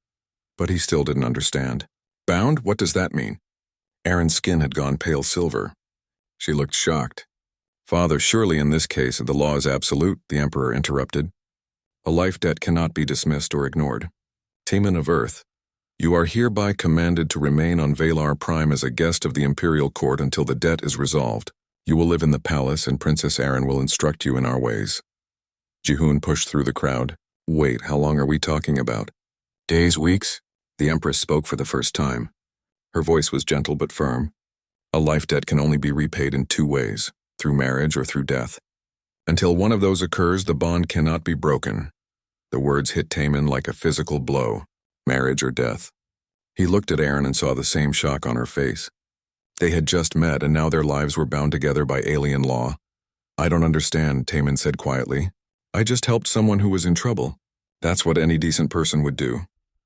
but he still didn't understand. Bound? What does that mean? Aaron's skin had gone pale silver. She looked shocked. Father, surely in this case the law is absolute, the Emperor interrupted. A life debt cannot be dismissed or ignored. Taman of Earth, you are hereby commanded to remain on Valar Prime as a guest of the Imperial Court until the debt is resolved. You will live in the palace and Princess Aaron will instruct you in our ways. Jihoon pushed through the crowd. Wait, how long are we talking about? Days, weeks? The Empress spoke for the first time. Her voice was gentle but firm. A life debt can only be repaid in 2 ways, through marriage or through death. Until one of those occurs, the bond cannot be broken. The words hit Taman like a physical blow, marriage or death. He looked at Aaron and saw the same shock on her face. They had just met, and now their lives were bound together by alien law. I don't understand, Taman said quietly. I just helped someone who was in trouble. That's what any decent person would do.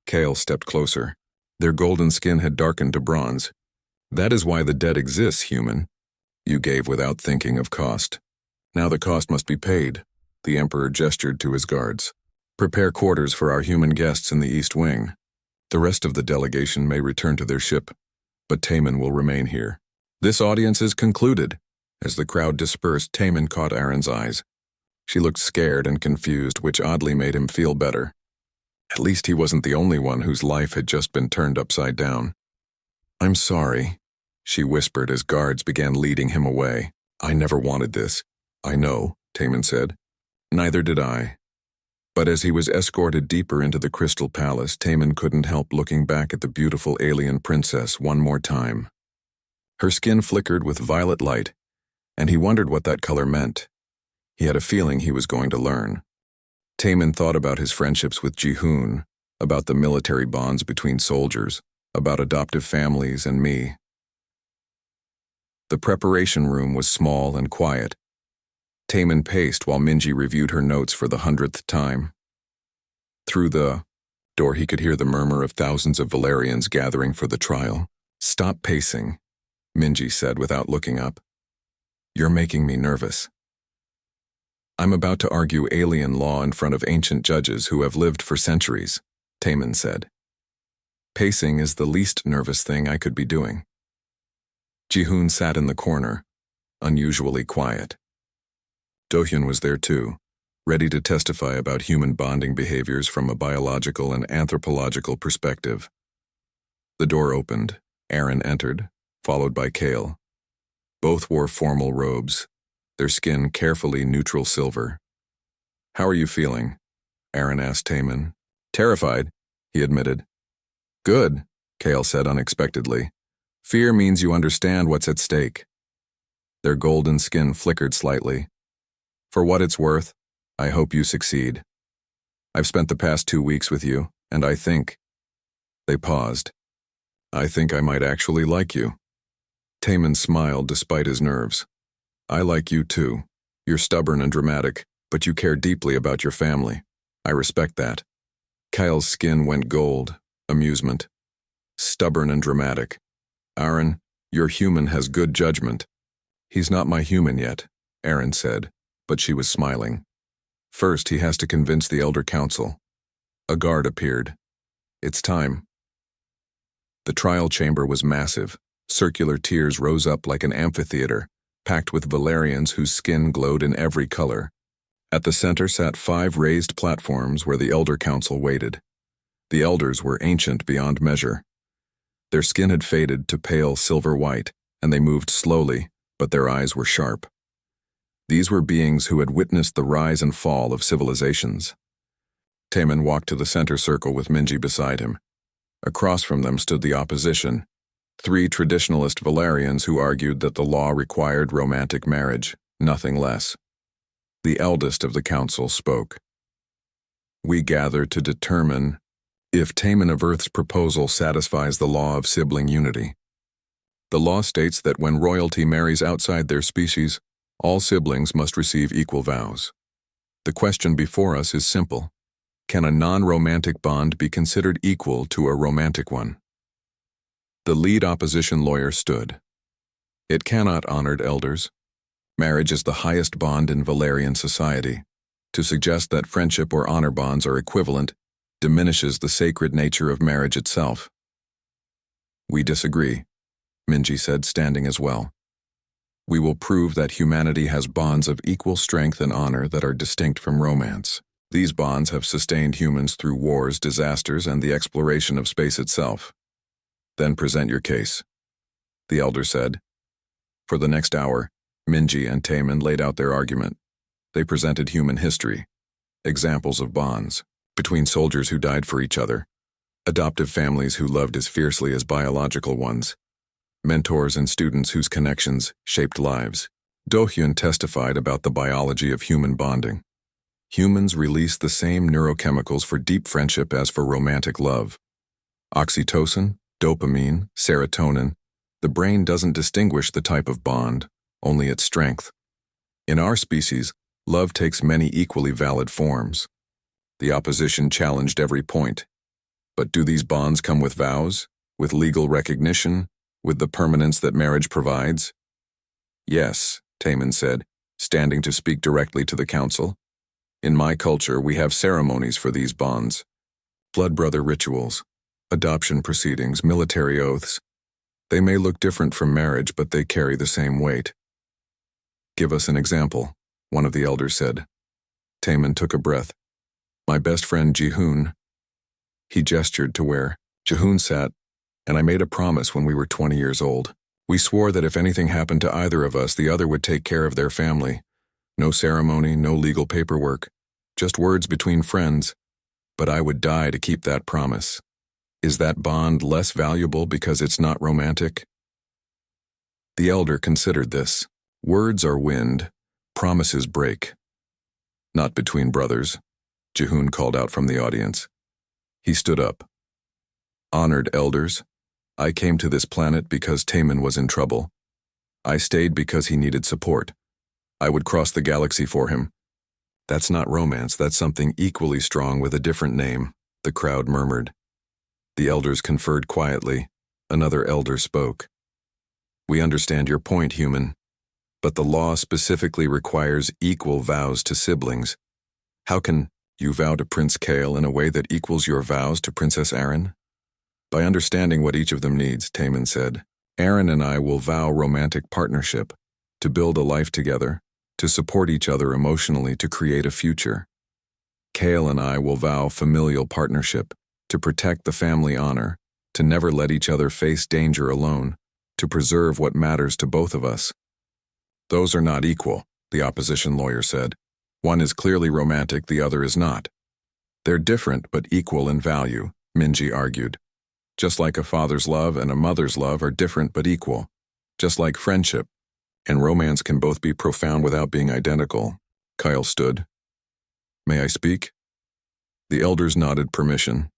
Kale stepped closer. Their golden skin had darkened to bronze. That is why the debt exists, human. You gave without thinking of cost. Now the cost must be paid. The Emperor gestured to his guards. Prepare quarters for our human guests in the East Wing. The rest of the delegation may return to their ship, but Taman will remain here. This audience is concluded. As the crowd dispersed, Taman caught Aaron's eyes. She looked scared and confused, which oddly made him feel better. At least he wasn't the only one whose life had just been turned upside down. I'm sorry, she whispered as guards began leading him away. I never wanted this. I know, Taman said. Neither did I. But as he was escorted deeper into the Crystal Palace, Taman couldn't help looking back at the beautiful alien princess one more time. Her skin flickered with violet light, and he wondered what that color meant. He had a feeling he was going to learn. Taman thought about his friendships with Jihoon, about the military bonds between soldiers, about adoptive families and me. The preparation room was small and quiet. Taman paced while Minji reviewed her notes for the 100th time. Through the door he could hear the murmur of thousands of Valerians gathering for the trial. Stop pacing, Minji said without looking up. You're making me nervous. I'm about to argue alien law in front of ancient judges who have lived for centuries, Taman said. Pacing is the least nervous thing I could be doing. Jihoon sat in the corner, unusually quiet. Dohyun was there too, ready to testify about human bonding behaviors from a biological and anthropological perspective. The door opened. Aaron entered, followed by Kale. Both wore formal robes, their skin carefully neutral silver. How are you feeling? Aaron asked Taman. Terrified, he admitted. Good, Kale said unexpectedly. Fear means you understand what's at stake. Their golden skin flickered slightly. For what it's worth, I hope you succeed. I've spent the past 2 weeks with you, and I think... They paused. I think I might actually like you. Taman smiled despite his nerves. I like you too. You're stubborn and dramatic, but you care deeply about your family. I respect that. Kyle's skin went gold. Amusement. Stubborn and dramatic. Aaron, your human has good judgment. He's not my human yet, Aaron said, but she was smiling. First, he has to convince the Elder Council. A guard appeared. It's time. The trial chamber was massive. Circular tiers rose up like an amphitheater, packed with Valerians whose skin glowed in every color. At the center sat 5 raised platforms where the Elder Council waited. The elders were ancient beyond measure. Their skin had faded to pale silver white, and they moved slowly, but their eyes were sharp. These were beings who had witnessed the rise and fall of civilizations. Taman walked to the center circle with Minji beside him. Across from them stood the opposition, 3 traditionalist Valerians who argued that the law required romantic marriage, nothing less. The eldest of the council spoke. We gather to determine if Taman of Earth's proposal satisfies the law of sibling unity. The law states that when royalty marries outside their species, all siblings must receive equal vows. The question before us is simple. Can a non-romantic bond be considered equal to a romantic one? The lead opposition lawyer stood. It cannot, honored elders. Marriage is the highest bond in Valerian society. To suggest that friendship or honor bonds are equivalent diminishes the sacred nature of marriage itself. We disagree, Minji said, standing as well. We will prove that humanity has bonds of equal strength and honor that are distinct from romance. These bonds have sustained humans through wars, disasters, and the exploration of space itself. Then present your case, the elder said. For the next hour, Minji and Taman laid out their argument. They presented human history, examples of bonds between soldiers who died for each other, adoptive families who loved as fiercely as biological ones, mentors and students whose connections shaped lives. Dohyun testified about the biology of human bonding. Humans release the same neurochemicals for deep friendship as for romantic love. Oxytocin, dopamine, serotonin, The brain doesn't distinguish the type of bond, only its strength. In our species, love takes many equally valid forms. The opposition challenged every point. But do these bonds come with vows, with legal recognition, with the permanence that marriage provides? Yes, Taman said, standing to speak directly to the council. In my culture, we have ceremonies for these bonds. Blood brother rituals, adoption proceedings, military oaths. They may look different from marriage, but they carry the same weight. Give us an example, one of the elders said. Taman took a breath. My best friend Jihoon. He gestured to where Jihoon sat, and I made a promise when we were 20 years old. We swore that if anything happened to either of us, the other would take care of their family. No ceremony, no legal paperwork, just words between friends. But I would die to keep that promise. Is that bond less valuable because it's not romantic? The elder considered this. Words are wind, promises break. Not between brothers, Jihoon called out from the audience. He stood up. Honored elders, I came to this planet because Taman was in trouble. I stayed because he needed support. I would cross the galaxy for him. That's not romance, that's something equally strong with a different name, the crowd murmured. The elders conferred quietly. Another elder spoke. We understand your point, human. But the law specifically requires equal vows to siblings. How can you vow to Prince Kale in a way that equals your vows to Princess Arin? By understanding what each of them needs, Taman said, Arin and I will vow romantic partnership, to build a life together, to support each other emotionally, to create a future. Kale and I will vow familial partnership, to protect the family honor, to never let each other face danger alone, to preserve what matters to both of us. Those are not equal, the opposition lawyer said. One is clearly romantic, the other is not. They're different but equal in value, Minji argued. Just like a father's love and a mother's love are different but equal. Just like friendship and romance can both be profound without being identical. Kyle stood. May I speak? The elders nodded permission.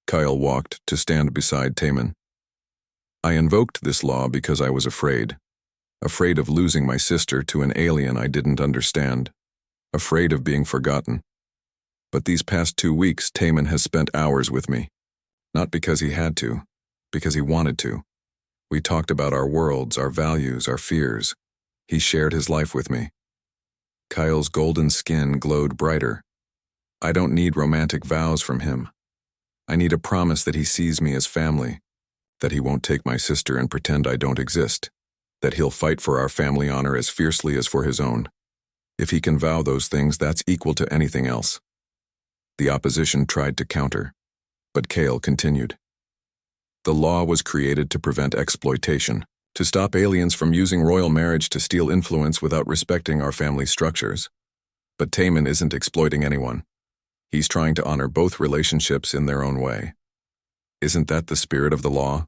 Kyle walked to stand beside Taman. I invoked this law because I was afraid of losing my sister to an alien I didn't understand, afraid of being forgotten. But these past 2 weeks, Taman has spent hours with me. Not because he had to, because he wanted to. We talked about our worlds, our values, our fears. He shared his life with me. Kyle's golden skin glowed brighter. I don't need romantic vows from him. I need a promise that he sees me as family, that he won't take my sister and pretend I don't exist, that he'll fight for our family honor as fiercely as for his own. If he can vow those things, that's equal to anything else. The opposition tried to counter, but Kale continued. The law was created to prevent exploitation, to stop aliens from using royal marriage to steal influence without respecting our family structures. But Taman isn't exploiting anyone. He's trying to honor both relationships in their own way. Isn't that the spirit of the law?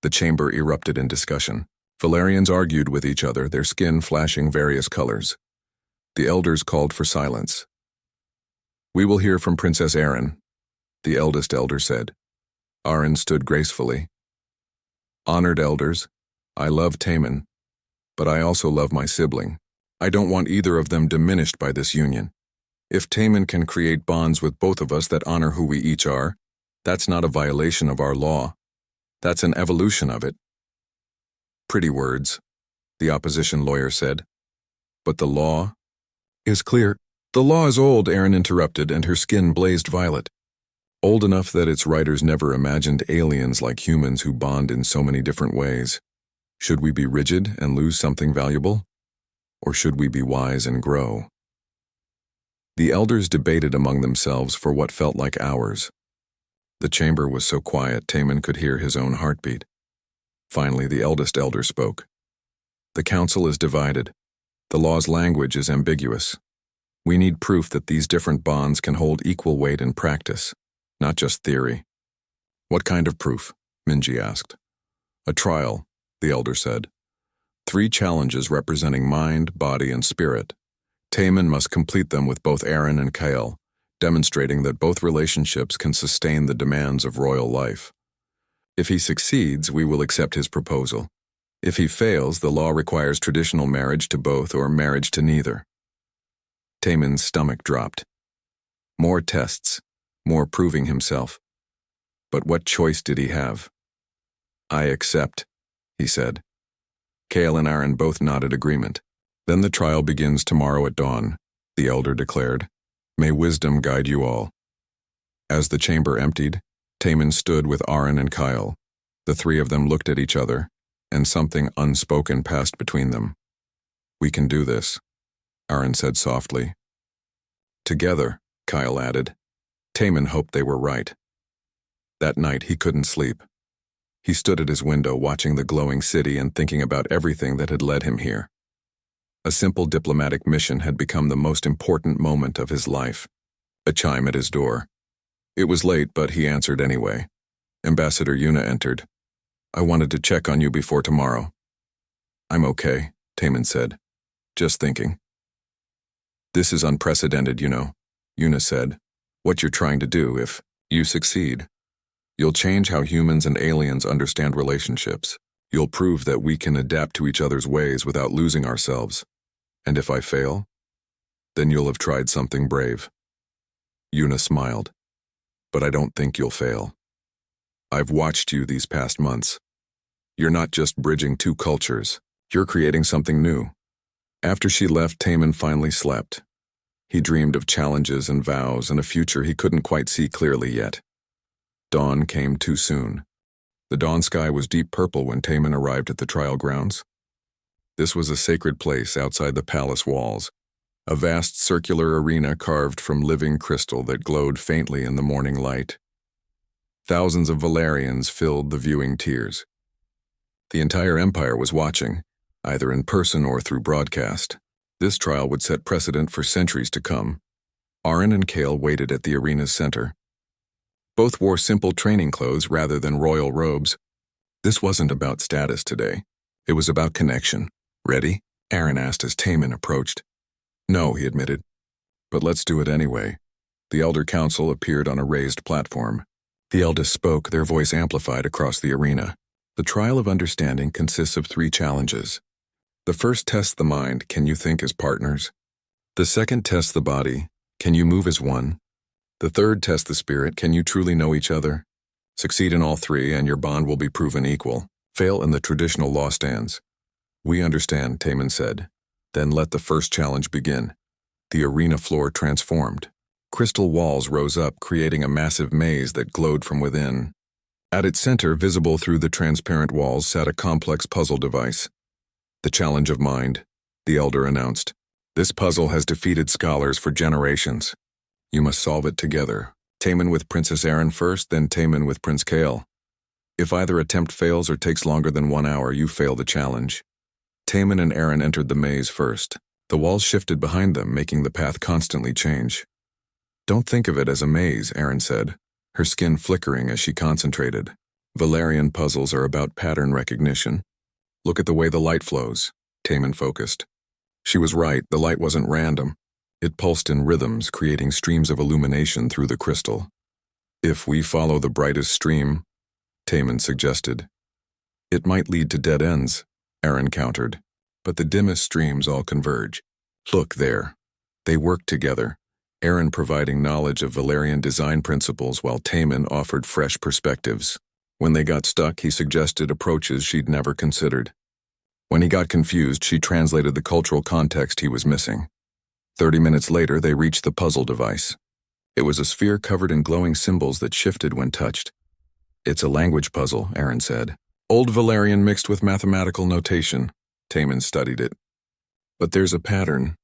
The chamber erupted in discussion. Valerians argued with each other, their skin flashing various colors. The elders called for silence. We will hear from Princess Arin, the eldest elder said. Arin stood gracefully. Honored elders, I love Taman, but I also love my sibling. I don't want either of them diminished by this union. If Taman can create bonds with both of us that honor who we each are, that's not a violation of our law. That's an evolution of it. Pretty words, the opposition lawyer said. But the law is clear. The law is old, Arin interrupted, and her skin blazed violet. Old enough that its writers never imagined aliens like humans who bond in so many different ways. Should we be rigid and lose something valuable? Or should we be wise and grow? The elders debated among themselves for what felt like hours. The chamber was so quiet, Taman could hear his own heartbeat. Finally, the eldest elder spoke. The council is divided. The law's language is ambiguous. We need proof that these different bonds can hold equal weight in practice, not just theory. What kind of proof? Minji asked. A trial, the elder said. 3 challenges representing mind, body, and spirit. Taman must complete them with both Arin and Kale, demonstrating that both relationships can sustain the demands of royal life. If he succeeds, we will accept his proposal. If he fails, the law requires traditional marriage to both or marriage to neither. Taemin's stomach dropped. More tests, more proving himself. But what choice did he have? I accept, he said. Kale and Aaron both nodded agreement. Then the trial begins tomorrow at dawn, the elder declared. May wisdom guide you all. As the chamber emptied, Taemin stood with Aaron and Kyle. The three of them looked at each other, and something unspoken passed between them. We can do this, Aaron said softly. Together, Kyle added. Taemin hoped they were right. That night he couldn't sleep. He stood at his window watching the glowing city and thinking about everything that had led him here. A simple diplomatic mission had become the most important moment of his life. A chime at his door. It was late, but he answered anyway. Ambassador Yuna entered. I wanted to check on you before tomorrow. I'm okay, Taemin said. Just thinking. This is unprecedented, you know, Yuna said. What you're trying to do, if you succeed. You'll change how humans and aliens understand relationships. You'll prove that we can adapt to each other's ways without losing ourselves. And if I fail, then you'll have tried something brave. Yuna smiled. But I don't think you'll fail. I've watched you these past months. You're not just bridging two cultures, you're creating something new. After she left, Taemin finally slept. He dreamed of challenges and vows and a future he couldn't quite see clearly yet. Dawn came too soon. The dawn sky was deep purple when Taemin arrived at the trial grounds. This was a sacred place outside the palace walls, a vast circular arena carved from living crystal that glowed faintly in the morning light. Thousands of Valerians filled the viewing tiers. The entire empire was watching, either in person or through broadcast. This trial would set precedent for centuries to come. Aaron and Kale waited at the arena's center. Both wore simple training clothes rather than royal robes. This wasn't about status today. It was about connection. Ready? Aaron asked as Taemin approached. No, he admitted. But let's do it anyway. The Elder Council appeared on a raised platform. The eldest spoke, their voice amplified across the arena. The trial of understanding consists of 3 challenges. The first tests the mind, can you think as partners? The second tests the body, can you move as one? The third tests the spirit, can you truly know each other? Succeed in all 3 and your bond will be proven equal. Fail and the traditional law stands. We understand, Taemin said. Then let the first challenge begin. The arena floor transformed. Crystal walls rose up, creating a massive maze that glowed from within. At its center, visible through the transparent walls, sat a complex puzzle device. The challenge of mind, the elder announced. This puzzle has defeated scholars for generations. You must solve it together. Taemin with Princess Aaron first, then Taemin with Prince Kale. If either attempt fails or takes longer than 1 hour, you fail the challenge. Taemin and Aaron entered the maze first. The walls shifted behind them, making the path constantly change. Don't think of it as a maze, Aaron said, her skin flickering as she concentrated. Valerian puzzles are about pattern recognition. Look at the way the light flows, Taemin focused. She was right, the light wasn't random. It pulsed in rhythms, creating streams of illumination through the crystal. If we follow the brightest stream, Taemin suggested. It might lead to dead ends, Aaron countered. But the dimmest streams all converge. Look there. They work together, Aaron providing knowledge of Valerian design principles while Taemin offered fresh perspectives. When they got stuck, he suggested approaches she'd never considered. When he got confused, she translated the cultural context he was missing. 30 minutes later, they reached the puzzle device. It was a sphere covered in glowing symbols that shifted when touched. It's a language puzzle, Aaron said. Old Valerian mixed with mathematical notation. Taemin studied it. But there's a pattern.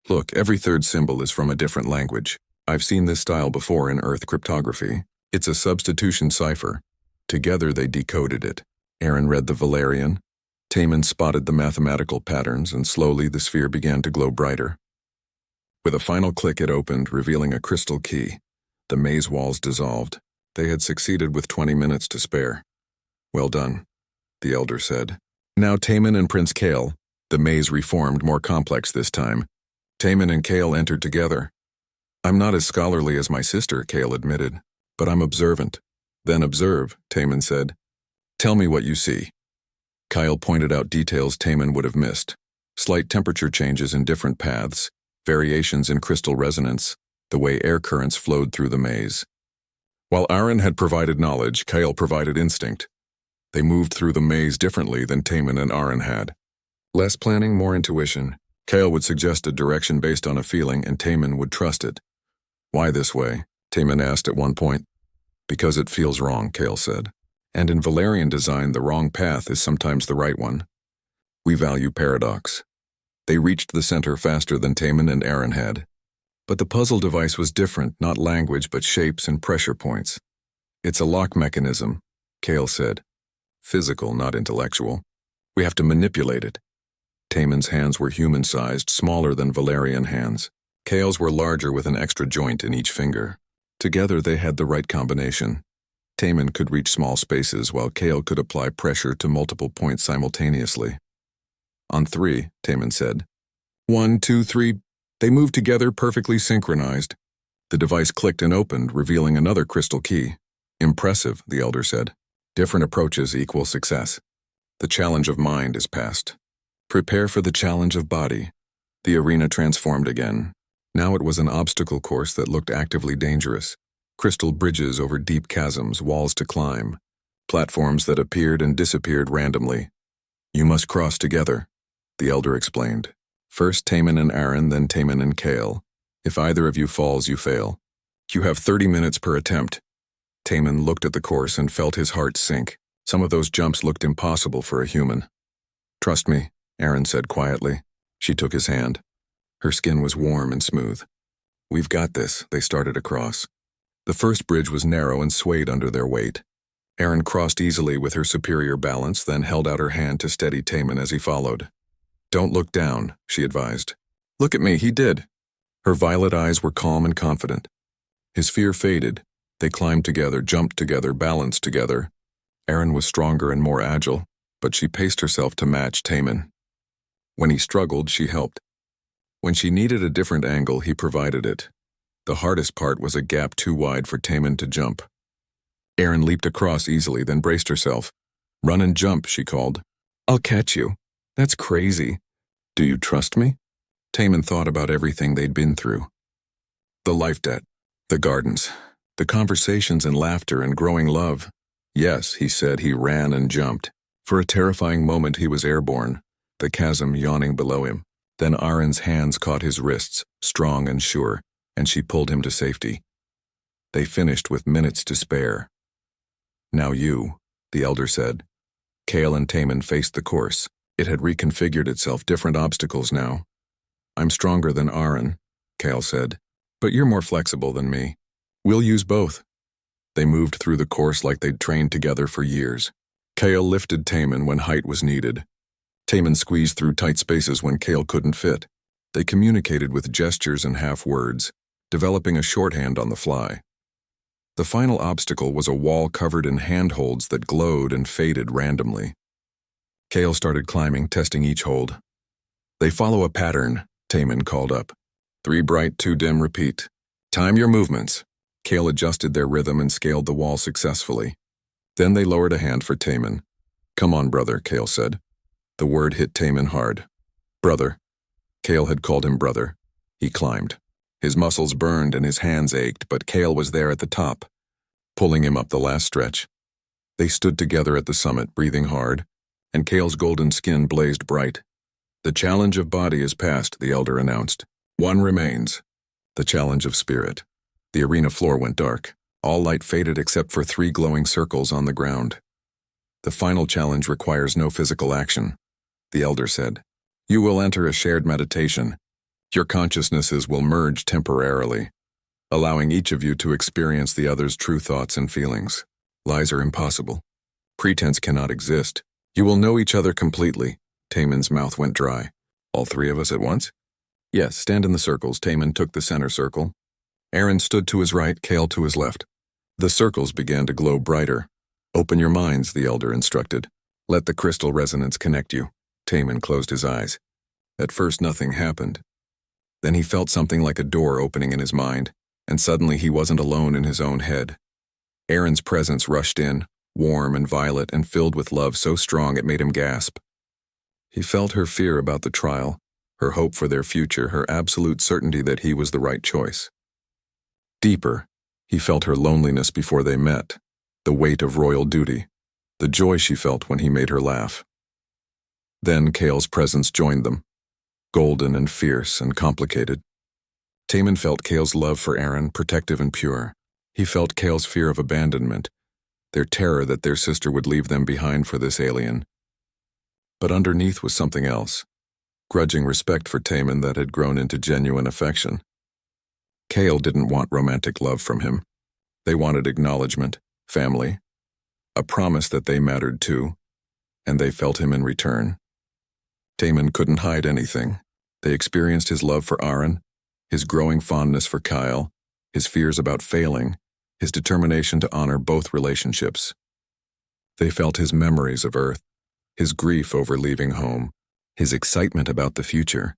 Look, every third symbol is from a different language. I've seen this style before in Earth cryptography. It's a substitution cipher. Together they decoded it. Aaron read the Valerian. Taemin spotted the mathematical patterns, and slowly the sphere began to glow brighter. With a final click, it opened, revealing a crystal key. The maze walls dissolved. They had succeeded with 20 minutes to spare. Well done, the elder said. Now Taemin and Prince Kale. The maze reformed, more complex this time. Taemin and Kale entered together. I'm not as scholarly as my sister, Kale admitted, but I'm observant. Then observe, Taemin said. Tell me what you see. Kyle pointed out details Taman would have missed. Slight temperature changes in different paths, variations in crystal resonance, the way air currents flowed through the maze. While Aaron had provided knowledge, Kyle provided instinct. They moved through the maze differently than Taman and Aaron had. Less planning, more intuition. Kyle would suggest a direction based on a feeling, and Taman would trust it. Why this way? Taman asked at one point. Because it feels wrong, Kyle said. And in Valerian design, the wrong path is sometimes the right one. We value paradox. They reached the center faster than Taman and Aaron had. But the puzzle device was different, not language but shapes and pressure points. It's a lock mechanism, Kale said. Physical, not intellectual. We have to manipulate it. Taman's hands were human-sized, smaller than Valerian hands. Kale's were larger with an extra joint in each finger. Together they had the right combination. Taman could reach small spaces while Kale could apply pressure to multiple points simultaneously. On 3, Taman said. 1, 2, 3. They moved together perfectly synchronized. The device clicked and opened, revealing another crystal key. Impressive, the elder said. Different approaches equal success. The challenge of mind is past. Prepare for the challenge of body. The arena transformed again. Now it was an obstacle course that looked actively dangerous. Crystal bridges over deep chasms, walls to climb. Platforms that appeared and disappeared randomly. You must cross together, the elder explained. First Taman and Aaron, then Taman and Kale. If either of you falls, you fail. You have 30 minutes per attempt. Taman looked at the course and felt his heart sink. Some of those jumps looked impossible for a human. Trust me, Aaron said quietly. She took his hand. Her skin was warm and smooth. We've got this, they started across. The first bridge was narrow and swayed under their weight. Aaron crossed easily with her superior balance, then held out her hand to steady Taman as he followed. Don't look down, she advised. Look at me, he did. Her violet eyes were calm and confident. His fear faded. They climbed together, jumped together, balanced together. Aaron was stronger and more agile, but she paced herself to match Taman. When he struggled, she helped. When she needed a different angle, he provided it. The hardest part was a gap too wide for Taman to jump. Aaron leaped across easily, then braced herself. Run and jump, she called. I'll catch you. That's crazy. Do you trust me? Taman thought about everything they'd been through. The life debt, the gardens, the conversations and laughter and growing love. Yes, he said. He ran and jumped. For a terrifying moment he was airborne, the chasm yawning below him. Then Aaron's hands caught his wrists, strong and sure, and she pulled him to safety. They finished with minutes to spare. Now you, the elder said. Kale and Taman faced the course. It had reconfigured itself, different obstacles now. I'm stronger than Aaron, Kale said, but you're more flexible than me. We'll use both. They moved through the course like they'd trained together for years. Kale lifted Taman when height was needed. Taman squeezed through tight spaces when Kale couldn't fit. They communicated with gestures and half words, developing a shorthand on the fly. The final obstacle was a wall covered in handholds that glowed and faded randomly. Kale started climbing, testing each hold. They follow a pattern, Taman called up. 3 bright, 2 dim, repeat. Time your movements. Kale adjusted their rhythm and scaled the wall successfully. Then they lowered a hand for Taman. Come on, brother, Kale said. The word hit Taman hard. Brother. Kale had called him brother. He climbed. His muscles burned and his hands ached, but Kale was there at the top, pulling him up the last stretch. They stood together at the summit, breathing hard, and Kale's golden skin blazed bright. The challenge of body is past, the elder announced. One remains. The challenge of spirit. The arena floor went dark. All light faded except for 3 glowing circles on the ground. The final challenge requires no physical action, the elder said. You will enter a shared meditation. Your consciousnesses will merge temporarily, allowing each of you to experience the other's true thoughts and feelings. Lies are impossible. Pretense cannot exist. You will know each other completely. Taman's mouth went dry. All 3 of us at once? Yes, stand in the circles. Taman took the center circle. Aaron stood to his right, Kale to his left. The circles began to glow brighter. Open your minds, the elder instructed. Let the crystal resonance connect you. Taman closed his eyes. At first nothing happened. Then he felt something like a door opening in his mind, and suddenly he wasn't alone in his own head. Aaron's presence rushed in, warm and violet and filled with love so strong it made him gasp. He felt her fear about the trial, her hope for their future, her absolute certainty that he was the right choice. Deeper, he felt her loneliness before they met, the weight of royal duty, the joy she felt when he made her laugh. Then Kale's presence joined them, golden and fierce and complicated. Taman felt Kale's love for Aaron, protective and pure. He felt Kale's fear of abandonment, their terror that their sister would leave them behind for this alien. But underneath was something else, grudging respect for Taman that had grown into genuine affection. Kale didn't want romantic love from him. They wanted acknowledgement, family, a promise that they mattered too, and they felt him in return. Taman couldn't hide anything. They experienced his love for Aaron, his growing fondness for Kyle, his fears about failing, his determination to honor both relationships. They felt his memories of Earth, his grief over leaving home, his excitement about the future.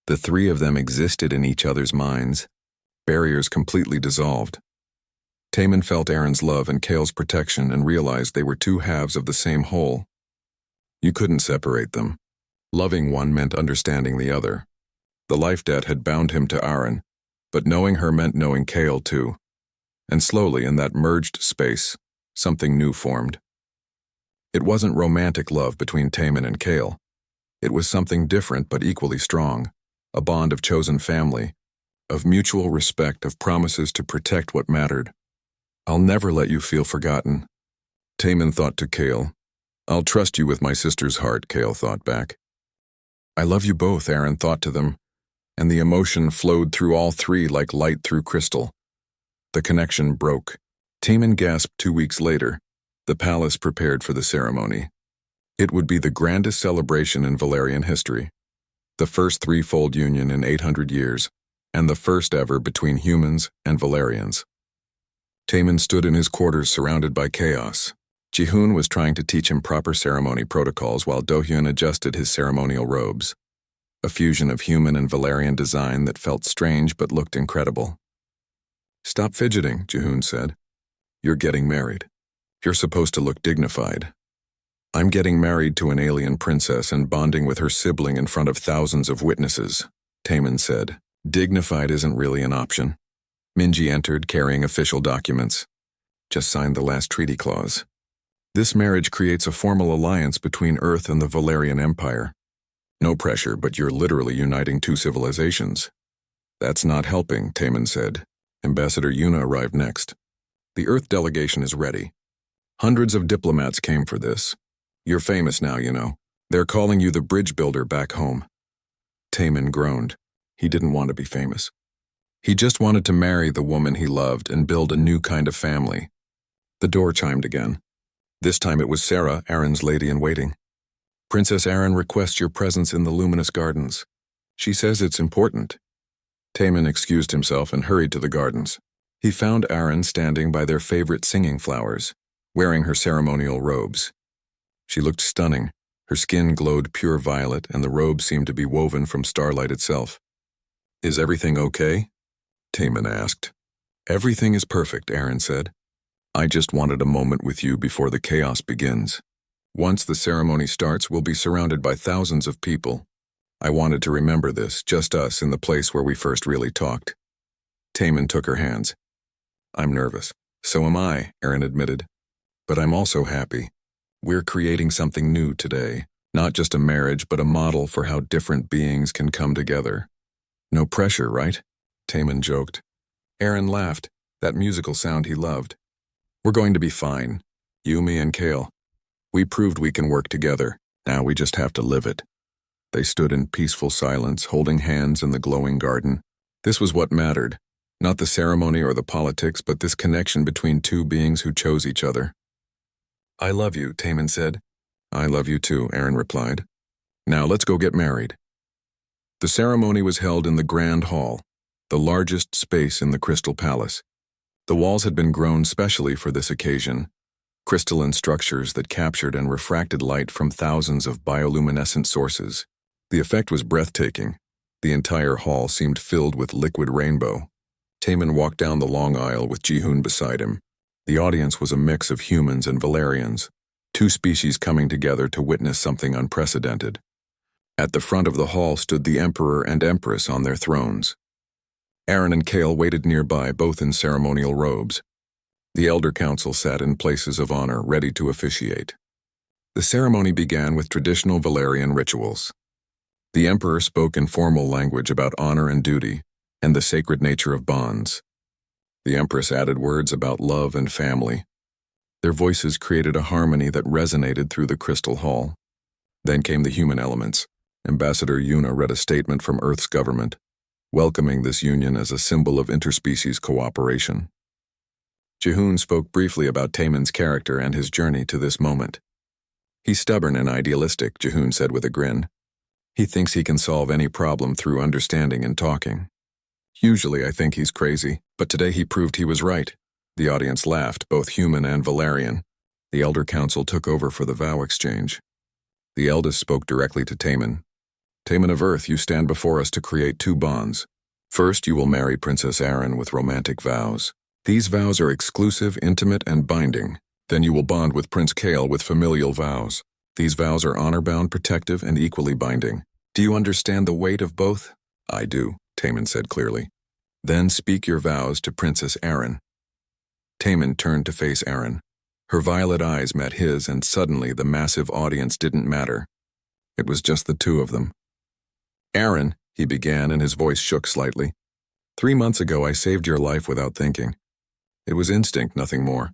The three of them existed in each other's minds, barriers completely dissolved. Taman felt Aaron's love and Kale's protection and realized they were two halves of the same whole. You couldn't separate them. Loving one meant understanding the other. The life debt had bound him to Aaron, but knowing her meant knowing Kale too. And slowly, in that merged space, something new formed. It wasn't romantic love between Taman and Kale. It was something different but equally strong, a bond of chosen family, of mutual respect, of promises to protect what mattered. I'll never let you feel forgotten, Taman thought to Kale. I'll trust you with my sister's heart, Kale thought back. I love you both, Aaron thought to them, and the emotion flowed through all three like light through crystal. The connection broke. Taman gasped 2 weeks later. The palace prepared for the ceremony. It would be the grandest celebration in Valerian history, the first threefold union in 800 years, and the first ever between humans and Valerians. Taman stood in his quarters surrounded by chaos. Jihoon was trying to teach him proper ceremony protocols while Dohyun adjusted his ceremonial robes, a fusion of human and Valerian design that felt strange but looked incredible. Stop fidgeting, Jihoon said. You're getting married. You're supposed to look dignified. I'm getting married to an alien princess and bonding with her sibling in front of thousands of witnesses, Taman said. Dignified isn't really an option. Minji entered carrying official documents. Just signed the last treaty clause. This marriage creates a formal alliance between Earth and the Valerian Empire. No pressure, but you're literally uniting two civilizations. That's not helping, Taman said. Ambassador Yuna arrived next. The Earth delegation is ready. Hundreds of diplomats came for this. You're famous now, you know. They're calling you the bridge builder back home. Taman groaned. He didn't want to be famous. He just wanted to marry the woman he loved and build a new kind of family. The door chimed again. This time it was Sarah, Aaron's lady-in-waiting. Princess Aaron requests your presence in the luminous gardens. She says it's important. Taman excused himself and hurried to the gardens. He found Aaron standing by their favorite singing flowers, wearing her ceremonial robes. She looked stunning. Her skin glowed pure violet, and the robe seemed to be woven from starlight itself. Is everything okay? Taman asked. Everything is perfect, Aaron said. I just wanted a moment with you before the chaos begins. Once the ceremony starts, we'll be surrounded by thousands of people. I wanted to remember this, just us in the place where we first really talked. Taman took her hands. I'm nervous. So am I, Aaron admitted. But I'm also happy. We're creating something new today. Not just a marriage, but a model for how different beings can come together. No pressure, right? Taman joked. Aaron laughed, that musical sound he loved. We're going to be fine. You, me, and Kale. We proved we can work together. Now we just have to live it. They stood in peaceful silence, holding hands in the glowing garden. This was what mattered. Not the ceremony or the politics, but this connection between two beings who chose each other. I love you, Taman said. I love you too, Aaron replied. Now let's go get married. The ceremony was held in the Grand Hall, the largest space in the Crystal Palace. The walls had been grown specially for this occasion, crystalline structures that captured and refracted light from thousands of bioluminescent sources. The effect was breathtaking. The entire hall seemed filled with liquid rainbow. Taman walked down the long aisle with Jihoon beside him. The audience was a mix of humans and Valerians, two species coming together to witness something unprecedented. At the front of the hall stood the Emperor and Empress on their thrones. Aaron and Kale waited nearby, both in ceremonial robes. The Elder Council sat in places of honor, ready to officiate. The ceremony began with traditional Valerian rituals. The Emperor spoke in formal language about honor and duty, and the sacred nature of bonds. The Empress added words about love and family. Their voices created a harmony that resonated through the crystal hall. Then came the human elements. Ambassador Yuna read a statement from Earth's government, welcoming this union as a symbol of interspecies cooperation. Jihoon spoke briefly about Taemin's character and his journey to this moment. "He's stubborn and idealistic," Jihoon said with a grin. "He thinks he can solve any problem through understanding and talking. Usually I think he's crazy, but today he proved he was right." The audience laughed, both human and Valerian. The Elder Council took over for the vow exchange. The eldest spoke directly to Taemin. "Taemin of Earth, you stand before us to create two bonds. First, you will marry Princess Aaron with romantic vows. These vows are exclusive, intimate, and binding. Then you will bond with Prince Kale with familial vows. These vows are honor-bound, protective, and equally binding. Do you understand the weight of both?" "I do," Taemin said clearly. "Then speak your vows to Princess Aaron." Taemin turned to face Aaron. Her violet eyes met his, and suddenly the massive audience didn't matter. It was just the two of them. "Aaron," he began, and his voice shook slightly. "3 months ago I saved your life without thinking. It was instinct, nothing more.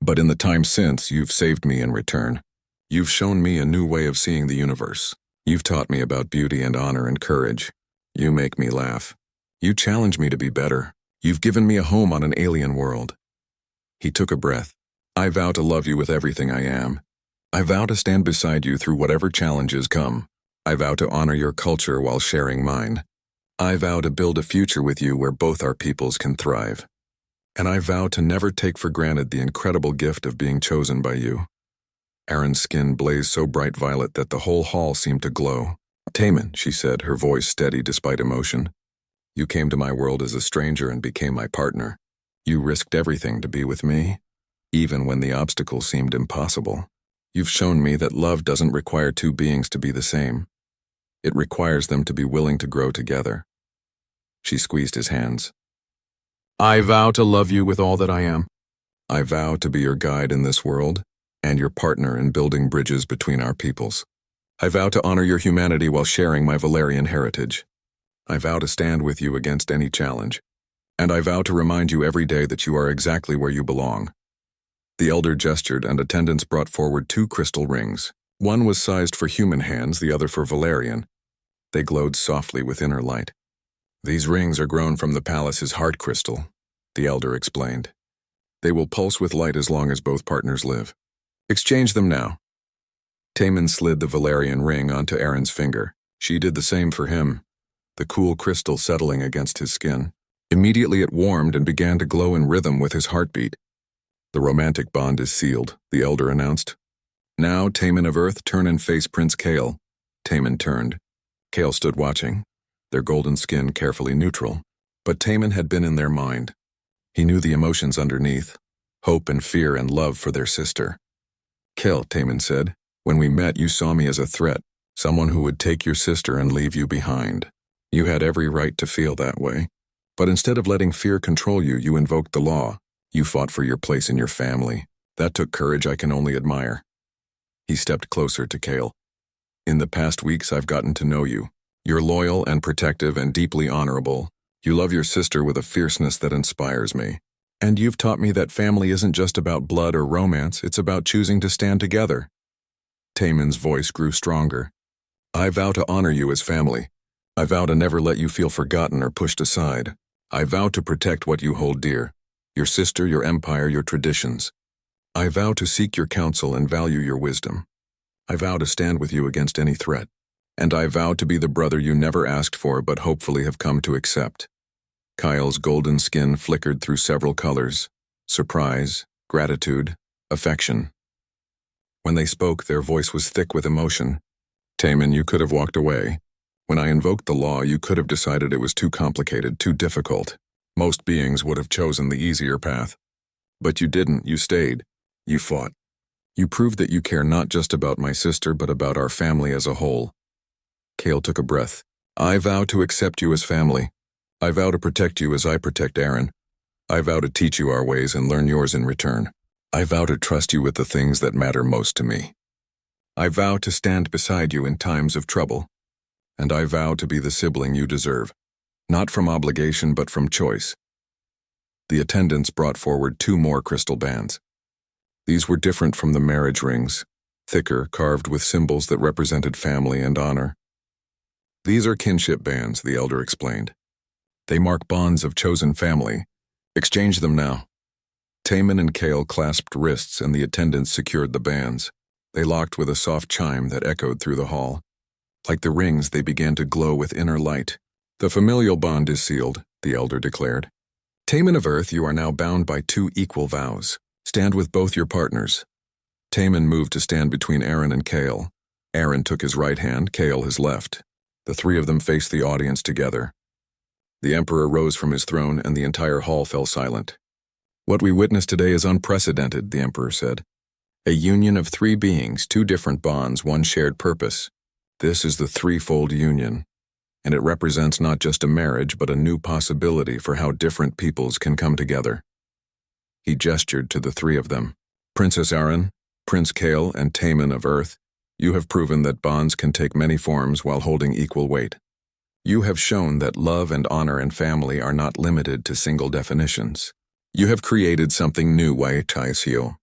But in the time since, you've saved me in return. You've shown me a new way of seeing the universe. You've taught me about beauty and honor and courage. You make me laugh. You challenge me to be better. You've given me a home on an alien world." He took a breath. "I vow to love you with everything I am. I vow to stand beside you through whatever challenges come. I vow to honor your culture while sharing mine. I vow to build a future with you where both our peoples can thrive. And I vow to never take for granted the incredible gift of being chosen by you." Aaron's skin blazed so bright violet that the whole hall seemed to glow. "Taemin," she said, her voice steady despite emotion. "You came to my world as a stranger and became my partner. You risked everything to be with me, even when the obstacle seemed impossible. You've shown me that love doesn't require two beings to be the same. It requires them to be willing to grow together." She squeezed his hands. "I vow to love you with all that I am. I vow to be your guide in this world and your partner in building bridges between our peoples. I vow to honor your humanity while sharing my Valerian heritage. I vow to stand with you against any challenge. And I vow to remind you every day that you are exactly where you belong." The elder gestured, and attendants brought forward 2 crystal rings. One was sized for human hands, the other for Valerian. They glowed softly with inner light. "These rings are grown from the palace's heart crystal," the elder explained. "They will pulse with light as long as both partners live. Exchange them now." Taemin slid the Valerian ring onto Aaron's finger. She did the same for him, the cool crystal settling against his skin. Immediately it warmed and began to glow in rhythm with his heartbeat. "The romantic bond is sealed," the elder announced. "Now, Taemin of Earth, turn and face Prince Kale." Taemin turned. Kale stood watching, their golden skin carefully neutral. But Taemin had been in their mind. He knew the emotions underneath, hope and fear and love for their sister. "Kale," Taemin said, "when we met you saw me as a threat, someone who would take your sister and leave you behind. You had every right to feel that way. But instead of letting fear control you, you invoked the law. You fought for your place in your family. That took courage I can only admire." He stepped closer to Kale. "In the past weeks I've gotten to know you. You're loyal and protective and deeply honorable. You love your sister with a fierceness that inspires me. And you've taught me that family isn't just about blood or romance, it's about choosing to stand together." Taemin's voice grew stronger. "I vow to honor you as family. I vow to never let you feel forgotten or pushed aside. I vow to protect what you hold dear, your sister, your empire, your traditions. I vow to seek your counsel and value your wisdom. I vow to stand with you against any threat. And I vow to be the brother you never asked for but hopefully have come to accept." Kyle's golden skin flickered through several colors: surprise, gratitude, affection. When they spoke, their voice was thick with emotion. "Taemin, you could have walked away. When I invoked the law, you could have decided it was too complicated, too difficult. Most beings would have chosen the easier path. But you didn't, you stayed. You fought. You proved that you care not just about my sister, but about our family as a whole. Kale took a breath. I vow to accept you as family. I vow to protect you as I protect Aaron. I vow to teach you our ways and learn yours in return. I vow to trust you with the things that matter most to me. I vow to stand beside you in times of trouble. And I vow to be the sibling you deserve, not from obligation but from choice. The attendants brought forward 2 more crystal bands. These were different from the marriage rings, thicker, carved with symbols that represented family and honor. These are kinship bands, the elder explained. They mark bonds of chosen family. Exchange them now. Taman and Kale clasped wrists and the attendants secured the bands. They locked with a soft chime that echoed through the hall. Like the rings, they began to glow with inner light. The familial bond is sealed, the elder declared. Taman of Earth, you are now bound by 2 equal vows. Stand with both your partners. Taman moved to stand between Aaron and Kale. Aaron took his right hand, Kale his left. The 3 of them faced the audience together. The Emperor rose from his throne and the entire hall fell silent. What we witnessed today is unprecedented, the Emperor said. A union of 3 beings, 2 different bonds, 1 shared purpose. This is the threefold union, and it represents not just a marriage but a new possibility for how different peoples can come together. He gestured to the 3 of them. Princess Aaron, Prince Kale, and Taman of Earth, you have proven that bonds can take many forms while holding equal weight. You have shown that love and honor and family are not limited to single definitions. You have created something new, Waitaisio.